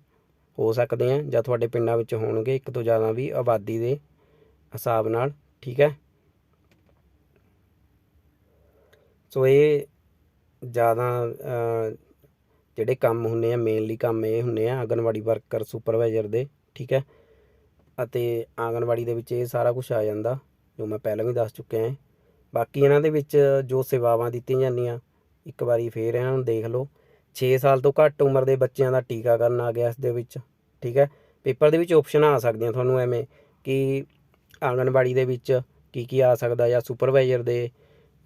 ਹੋ ਸਕਦੇ ਆ ਜਾਂ ਤੁਹਾਡੇ ਪਿੰਡਾਂ ਵਿੱਚ ਹੋਣਗੇ ਇੱਕ ਤੋਂ ਜ਼ਿਆਦਾ ਵੀ ਆਬਾਦੀ ਦੇ ਹਿਸਾਬ ਨਾਲ। ਠੀਕ ਹੈ, ਸੋ ਇਹ ਜ਼ਿਆਦਾ ਜਿਹੜੇ ਕੰਮ ਹੁੰਦੇ ਆ ਮੇਨਲੀ ਕੰਮ ਇਹ ਹੁੰਦੇ ਆ ਆਂਗਣਵਾੜੀ ਵਰਕਰ ਸੁਪਰਵਾਈਜ਼ਰ ਦੇ। ਠੀਕ ਹੈ, ਅਤੇ ਆਂਗਣਵਾੜੀ ਦੇ ਵਿੱਚ ਇਹ ਸਾਰਾ ਕੁਛ ਆ ਜਾਂਦਾ ਜੋ ਮੈਂ ਪਹਿਲਾਂ ਵੀ ਦੱਸ ਚੁੱਕਿਆ ਹੈ। ਬਾਕੀ ਇਹਨਾਂ ਦੇ ਵਿੱਚ ਜੋ ਸੇਵਾਵਾਂ ਦਿੱਤੀਆਂ ਜਾਂਦੀਆਂ ਇੱਕ ਵਾਰੀ ਫੇਰ ਇਹਨਾਂ ਨੂੰ ਦੇਖ ਲਓ। 6 ਸਾਲ ਤੋਂ ਘੱਟ ਉਮਰ ਦੇ ਬੱਚਿਆਂ ਦਾ ਟੀਕਾਕਰਨ ਆ ਗਿਆ ਇਸ ਦੇ ਵਿੱਚ। ਠੀਕ ਹੈ, ਪੇਪਰ ਦੇ ਵਿੱਚ ਓਪਸ਼ਨਾਂ ਆ ਸਕਦੀਆਂ ਤੁਹਾਨੂੰ ਐਵੇਂ ਕਿ ਆਂਗਣਵਾੜੀ ਦੇ ਵਿੱਚ ਕੀ ਆ ਸਕਦਾ ਜਾਂ ਸੁਪਰਵਾਈਜ਼ਰ ਦੇ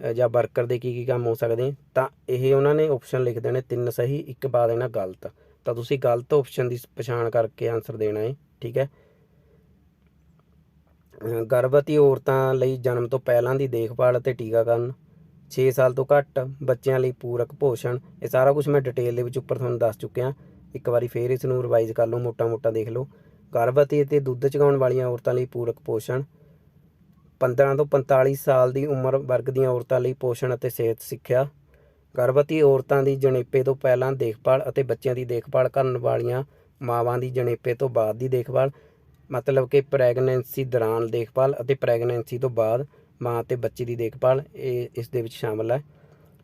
ਜਾਂ ਵਰਕਰ ਦੇ ਕੀ ਕੰਮ ਹੋ ਸਕਦੇ, ਤਾਂ ਇਹ ਉਹਨਾਂ ਨੇ ਓਪਸ਼ਨ ਲਿਖ ਦੇਣੇ 3 ਸਹੀ 1 ਪਾ ਦੇਣਾ ਗਲਤ, ਤਾਂ ਤੁਸੀਂ ਗਲਤ ਓਪਸ਼ਨ ਦੀ ਪਛਾਣ ਕਰਕੇ ਆਨਸਰ ਦੇਣਾ ਹੈ। ਠੀਕ ਹੈ, ਗਰਭਵਤੀ ਔਰਤਾਂ ਲਈ ਜਨਮ ਤੋਂ ਪਹਿਲਾਂ ਦੀ ਦੇਖਭਾਲ ਅਤੇ ਟੀਕਾਕਰਨ, 6 ਸਾਲ ਤੋਂ ਘੱਟ ਬੱਚਿਆਂ ਲਈ ਪੂਰਕ ਪੋਸ਼ਣ, ਇਹ ਸਾਰਾ ਕੁਝ ਮੈਂ ਡਿਟੇਲ ਦੇ ਵਿੱਚ ਉੱਪਰ ਤੁਹਾਨੂੰ ਦੱਸ ਚੁੱਕਿਆ। ਇੱਕ ਵਾਰੀ ਫੇਰ ਇਸ ਨੂੰ ਰਿਵਾਈਜ਼ ਕਰ ਲਓ, ਮੋਟਾ ਦੇਖ ਲਓ। ਗਰਭਵਤੀ ਅਤੇ ਦੁੱਧ ਚੁੰਘਾਉਣ ਵਾਲੀਆਂ ਔਰਤਾਂ ਲਈ ਪੂਰਕ ਪੋਸ਼ਣ, 15 ਤੋਂ 45 ਸਾਲ ਦੀ ਉਮਰ ਵਰਗ ਦੀਆਂ ਔਰਤਾਂ ਲਈ ਪੋਸ਼ਣ ਅਤੇ ਸਿਹਤ ਸਿੱਖਿਆ, ਗਰਭਵਤੀ ਔਰਤਾਂ ਦੀ ਜਣੇਪੇ ਤੋਂ ਪਹਿਲਾਂ ਦੇਖਭਾਲ ਅਤੇ ਬੱਚਿਆਂ ਦੀ ਦੇਖਭਾਲ ਕਰਨ ਵਾਲੀਆਂ ਮਾਵਾਂ ਦੀ ਜਣੇਪੇ ਤੋਂ ਬਾਅਦ ਦੀ ਦੇਖਭਾਲ, ਮਤਲਬ ਕਿ ਪ੍ਰੈਗਨੈਂਸੀ ਦੌਰਾਨ ਦੇਖਭਾਲ ਅਤੇ ਪ੍ਰੈਗਨੈਂਸੀ ਤੋਂ ਬਾਅਦ ਮਾਂ ਅਤੇ ਬੱਚੇ ਦੀ ਦੇਖਭਾਲ, ਇਹ ਇਸ ਦੇ ਵਿੱਚ ਸ਼ਾਮਲ ਹੈ।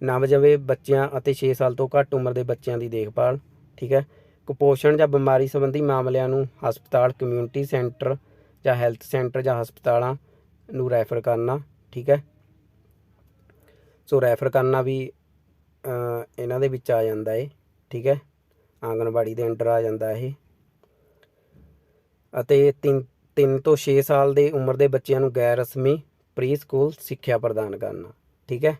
ਨਵਜੰਮੇ ਬੱਚਿਆਂ ਅਤੇ 6 ਸਾਲ ਤੋਂ ਘੱਟ ਉਮਰ ਦੇ ਬੱਚਿਆਂ ਦੀ ਦੇਖਭਾਲ। ਠੀਕ ਹੈ, ਕੁਪੋਸ਼ਣ ਜਾਂ ਬਿਮਾਰੀ ਸੰਬੰਧੀ ਮਾਮਲਿਆਂ ਨੂੰ ਹਸਪਤਾਲ, ਕਮਿਊਨਿਟੀ ਸੈਂਟਰ ਜਾਂ ਹੈਲਥ ਸੈਂਟਰ ਜਾਂ ਹਸਪਤਾਲਾਂ ਨੂੰ ਰੈਫਰ ਕਰਨਾ। ਠੀਕ ਹੈ, ਸੋ ਰੈਫਰ ਕਰਨਾ ਵੀ ਇਹਨਾਂ ਦੇ ਵਿੱਚ ਆ ਜਾਂਦਾ ਹੈ। ਠੀਕ ਹੈ, ਆਂਗਣਵਾੜੀ ਦੇ ਅੰਡਰ ਆ ਜਾਂਦਾ ਇਹ। ਅਤੇ 3 ਤੋਂ 6 ਸਾਲ ਦੇ ਉਮਰ ਦੇ ਬੱਚਿਆਂ ਨੂੰ ਗੈਰ ਰਸਮੀ ਪ੍ਰੀ ਸਕੂਲ ਸਿੱਖਿਆ ਪ੍ਰਦਾਨ ਕਰਨਾ। ਠੀਕ ਹੈ,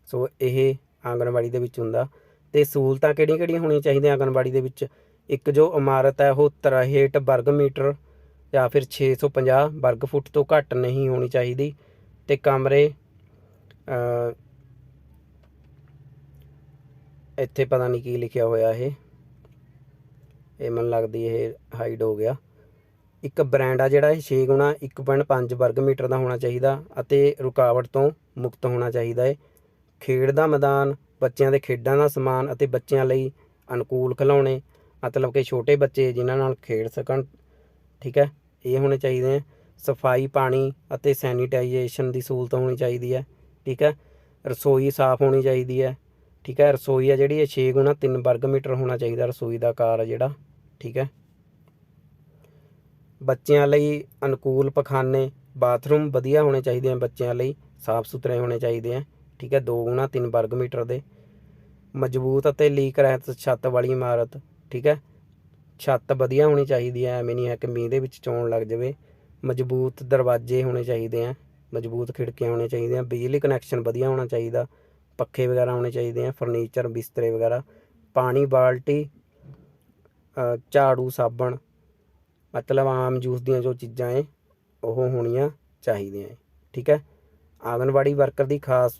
ਸੋ ਇਹ ਆਂਗਣਵਾੜੀ ਦੇ ਵਿੱਚ ਹੁੰਦਾ। ਤੇ ਸਹੂਲਤਾਂ ਕਿਹੜੀਆਂ ਹੋਣੀਆਂ ਚਾਹੀਦੀਆਂ ਆਂਗਣਵਾੜੀ ਦੇ ਵਿੱਚ। ਇੱਕ ਜੋ ਇਮਾਰਤ ਹੈ ਉਹ 63 ਵਰਗ ਮੀਟਰ ਜਾਂ ਫਿਰ 650 ਵਰਗ ਫੁੱਟ ਤੋਂ ਘੱਟ ਨਹੀਂ ਹੋਣੀ ਚਾਹੀਦੀ। ਤੇ ਕਮਰੇ ਇੱਥੇ ਪਤਾ ਨਹੀਂ ਕੀ ਲਿਖਿਆ ਹੋਇਆ, ਇਹ ਮੈਨੂੰ ਲੱਗਦੀ ਇਹ ਹਾਈਡ ਹੋ ਗਿਆ। ਇੱਕ ਬਰਾਂਡਾ ਜਿਹੜਾ ਇਹ 6 ਗੁਣਾ 1.5 ਵਰਗ ਮੀਟਰ ਦਾ ਹੋਣਾ ਚਾਹੀਦਾ ਅਤੇ ਰੁਕਾਵਟ ਤੋਂ ਮੁਕਤ ਹੋਣਾ ਚਾਹੀਦਾ ਹੈ। ਖੇਡ ਦਾ ਮੈਦਾਨ, ਬੱਚਿਆਂ ਦੇ ਖੇਡਾਂ ਦਾ ਸਮਾਨ ਅਤੇ ਬੱਚਿਆਂ ਲਈ ਅਨੁਕੂਲ ਖਿਡੌਣੇ, ਮਤਲਬ ਕਿ ਛੋਟੇ ਬੱਚੇ ਜਿਨ੍ਹਾਂ ਨਾਲ ਖੇਡ ਸਕਣ, ਠੀਕ ਹੈ, ਇਹ ਹੋਣੇ ਚਾਹੀਦੇ ਹੈ। ਸਫਾਈ, ਪਾਣੀ ਅਤੇ ਸੈਨੀਟਾਈਜੇਸ਼ਨ ਦੀ ਸਹੂਲਤ ਹੋਣੀ ਚਾਹੀਦੀ ਹੈ, ਠੀਕ ਹੈ। ਰਸੋਈ ਸਾਫ਼ ਹੋਣੀ ਚਾਹੀਦੀ ਹੈ, ਠੀਕ ਹੈ। ਰਸੋਈ ਆ ਜਿਹੜੀ ਇਹ 6 ਗੁਣਾ 3 ਵਰਗ ਮੀਟਰ ਹੋਣਾ ਚਾਹੀਦਾ ਰਸੋਈ ਦਾ ਆਕਾਰ ਜਿਹੜਾ, ਠੀਕ ਹੈ। ਬੱਚਿਆਂ ਲਈ ਅਨੁਕੂਲ ਪਖਾਨੇ, ਬਾਥਰੂਮ ਵਧੀਆ ਹੋਣੇ ਚਾਹੀਦੇ ਆ, ਬੱਚਿਆਂ ਲਈ ਸਾਫ਼ ਸੁਥਰੇ ਹੋਣੇ ਚਾਹੀਦੇ ਆ, ਠੀਕ ਹੈ, 2 ਗੁਣਾ 3 ਵਰਗ ਮੀਟਰ ਦੇ। ਮਜ਼ਬੂਤ ਅਤੇ ਲੀਕ ਰਹਿਤ ਛੱਤ ਵਾਲੀ ਇਮਾਰਤ, ਠੀਕ ਹੈ। ਛੱਤ ਵਧੀਆ ਹੋਣੀ ਚਾਹੀਦੀ ਹੈ, ਐਵੇਂ ਨਹੀਂ ਹੈ ਕਿ ਮੀਂਹ ਦੇ ਵਿੱਚ ਚੋਣ ਲੱਗ ਜਾਵੇ। ਮਜ਼ਬੂਤ ਦਰਵਾਜ਼ੇ ਹੋਣੇ ਚਾਹੀਦੇ ਆ, ਮਜ਼ਬੂਤ ਖਿੜਕੀਆਂ ਹੋਣੀਆਂ ਚਾਹੀਦੀਆਂ। ਬਿਜਲੀ ਕਨੈਕਸ਼ਨ ਵਧੀਆ ਹੋਣਾ ਚਾਹੀਦਾ, ਪੱਖੇ ਵਗੈਰਾ ਹੋਣੇ ਚਾਹੀਦੇ ਆ, ਫਰਨੀਚਰ, ਬਿਸਤਰੇ ਵਗੈਰਾ। ਪਾਣੀ, ਬਾਲਟੀ, ਝਾੜੂ, ਸਾਬਣ, ਮਤਲਬ ਆਮ ਜੂਸ ਦੀਆਂ ਜੋ ਚੀਜ਼ਾਂ ਹੈ ਉਹ ਹੋਣੀਆਂ ਚਾਹੀਦੀਆਂ, ਠੀਕ ਹੈ। ਆਂਗਣਵਾੜੀ ਵਰਕਰ ਦੀ ਖਾਸ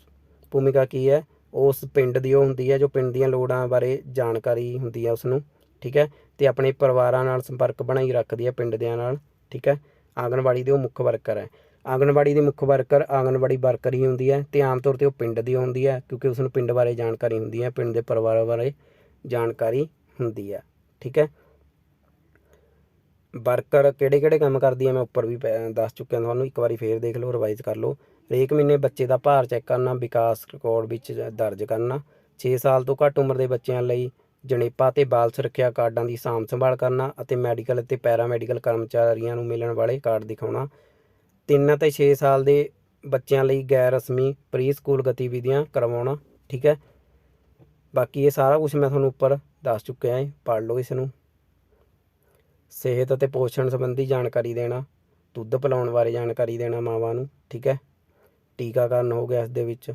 ਭੂਮਿਕਾ ਕੀ ਹੈ? ਉਸ ਪਿੰਡ ਦੀ ਉਹ ਹੁੰਦੀ ਹੈ ਜੋ ਪਿੰਡ ਦੀਆਂ ਲੋੜਾਂ ਬਾਰੇ ਜਾਣਕਾਰੀ ਹੁੰਦੀ ਹੈ ਉਸਨੂੰ, ਠੀਕ ਹੈ, ਅਤੇ ਆਪਣੇ ਪਰਿਵਾਰਾਂ ਨਾਲ ਸੰਪਰਕ ਬਣਾਈ ਰੱਖਦੀ ਹੈ ਪਿੰਡ ਦਿਆਂ ਨਾਲ, ਠੀਕ ਹੈ। ਆਂਗਣਵਾੜੀ ਦੇ ਉਹ ਮੁੱਖ ਵਰਕਰ ਹੈ। ਆਂਗਣਵਾੜੀ ਦੀ ਮੁੱਖ ਵਰਕਰ ਆਂਗਣਵਾੜੀ ਵਰਕਰ ਹੀ ਹੁੰਦੀ ਹੈ ਅਤੇ ਆਮ ਤੌਰ 'ਤੇ ਉਹ ਪਿੰਡ ਦੀ ਹੁੰਦੀ ਹੈ ਕਿਉਂਕਿ ਉਸਨੂੰ ਪਿੰਡ ਬਾਰੇ ਜਾਣਕਾਰੀ ਹੁੰਦੀ ਹੈ, ਪਿੰਡ ਦੇ ਪਰਿਵਾਰਾਂ ਬਾਰੇ ਜਾਣਕਾਰੀ ਹੁੰਦੀ ਹੈ, ਠੀਕ ਹੈ। ਵਰਕਰ ਕਿਹੜੇ ਕੰਮ ਕਰਦੀ ਹੈ ਮੈਂ ਉੱਪਰ ਵੀ ਦੱਸ ਚੁੱਕਿਆ ਤੁਹਾਨੂੰ, ਇੱਕ ਵਾਰੀ ਫੇਰ ਦੇਖ ਲਓ, ਰਿਵਾਈਜ਼ ਕਰ ਲਓ। ਹਰੇਕ ਮਹੀਨੇ ਬੱਚੇ ਦਾ ਭਾਰ ਚੈੱਕ ਕਰਨਾ, ਵਿਕਾਸ ਰਿਕਾਰਡ ਵਿੱਚ ਦਰਜ ਕਰਨਾ। 6 ਸਾਲ ਤੋਂ ਘੱਟ ਉਮਰ ਦੇ ਬੱਚਿਆਂ ਲਈ ਜਣੇਪਾ ਅਤੇ ਬਾਲ ਸੁਰੱਖਿਆ ਕਾਰਡਾਂ ਦੀ ਸਾਂਭ ਸੰਭਾਲ ਕਰਨਾ ਅਤੇ ਮੈਡੀਕਲ ਅਤੇ ਪੈਰਾਮੈਡੀਕਲ ਕਰਮਚਾਰੀਆਂ ਨੂੰ ਮਿਲਣ ਵਾਲੇ ਕਾਰਡ ਦਿਖਾਉਣਾ। 3 ਅਤੇ 6 ਸਾਲ ਦੇ ਬੱਚਿਆਂ ਲਈ ਗੈਰ ਰਸਮੀ ਪ੍ਰੀ ਸਕੂਲ ਗਤੀਵਿਧੀਆਂ ਕਰਵਾਉਣਾ, ਠੀਕ ਹੈ। ਬਾਕੀ ਇਹ ਸਾਰਾ ਕੁਛ ਮੈਂ ਤੁਹਾਨੂੰ ਉੱਪਰ ਦੱਸ ਚੁੱਕਿਆ ਹੈ, ਪੜ੍ਹ ਲਓ ਇਸ ਨੂੰ। ਸਿਹਤ ਅਤੇ ਪੋਸ਼ਣ ਸੰਬੰਧੀ ਜਾਣਕਾਰੀ ਦੇਣਾ, ਦੁੱਧ ਪਿਲਾਉਣ ਬਾਰੇ ਜਾਣਕਾਰੀ ਦੇਣਾ ਮਾਵਾਂ ਨੂੰ, ਠੀਕ ਹੈ। ਟੀਕਾਕਰਨ ਹੋ ਗਿਆ ਇਸ ਦੇ ਵਿੱਚ।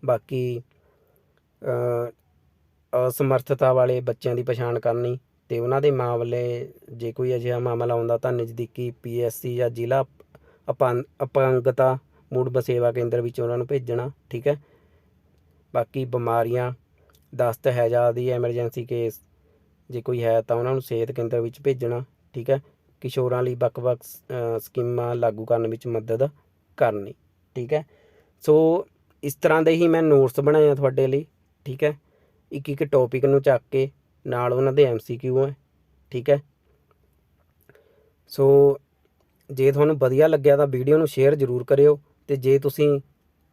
ਬਾਕੀ ਅਸਮਰਥਤਾ ਵਾਲੇ ਬੱਚਿਆਂ ਦੀ ਪਛਾਣ ਕਰਨੀ ਅਤੇ ਉਹਨਾਂ ਦੇ ਮਾਮਲੇ ਜੇ ਕੋਈ ਅਜਿਹਾ ਮਾਮਲਾ ਆਉਂਦਾ ਤਾਂ ਨਜ਼ਦੀਕੀ PSC ਜਾਂ ਜ਼ਿਲ੍ਹਾ ਅਪੰਗਤਾ ਮੁੜ ਸੇਵਾ ਕੇਂਦਰ ਵਿੱਚ ਉਹਨਾਂ ਨੂੰ ਭੇਜਣਾ, ਠੀਕ ਹੈ। ਬਾਕੀ ਬਿਮਾਰੀਆਂ, ਦਸਤ, ਹੈਜ਼ਾ ਦੀ ਐਮਰਜੈਂਸੀ ਕੇਸ ਜੇ ਕੋਈ ਹੈ ਤਾਂ ਉਹਨਾਂ ਨੂੰ ਸਿਹਤ ਕੇਂਦਰ ਵਿੱਚ ਭੇਜਣਾ, ਠੀਕ ਹੈ। ਕਿਸ਼ੋਰਾਂ ਲਈ ਵੱਖ-ਵੱਖ ਸਕੀਮਾਂ ਲਾਗੂ ਕਰਨ ਵਿੱਚ ਮਦਦ ਕਰਨੀ, ਠੀਕ ਹੈ। ਸੋ ਇਸ ਤਰ੍ਹਾਂ ਦੇ ਹੀ ਮੈਂ ਨੋਟਸ ਬਣਾਏ ਆ ਤੁਹਾਡੇ ਲਈ, ਠੀਕ ਹੈ। ਇੱਕ ਟੌਪਿਕ ਨੂੰ ਚੱਕ ਕੇ ਨਾਲ ਉਹਨਾਂ ਦੇ MCQ ਹੈ, ਠੀਕ ਹੈ। ਸੋ ਜੇ ਤੁਹਾਨੂੰ ਵਧੀਆ ਲੱਗਿਆ ਤਾਂ ਵੀਡੀਓ ਨੂੰ ਸ਼ੇਅਰ ਜ਼ਰੂਰ ਕਰਿਓ ਅਤੇ ਜੇ ਤੁਸੀਂ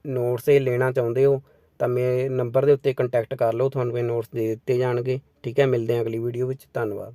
ਨੋਟਸ ਇਹ ਲੈਣਾ ਚਾਹੁੰਦੇ ਹੋ ਤਾਂ ਮੇਰੇ ਨੰਬਰ ਦੇ ਉੱਤੇ ਕੰਟੈਕਟ ਕਰ ਲਓ, ਤੁਹਾਨੂੰ ਇਹ ਨੋਟਸ ਦੇ ਦਿੱਤੇ ਜਾਣਗੇ, ਠੀਕ ਹੈ। ਮਿਲਦੇ ਹਾਂ ਅਗਲੀ ਵੀਡੀਓ ਵਿੱਚ, ਧੰਨਵਾਦ।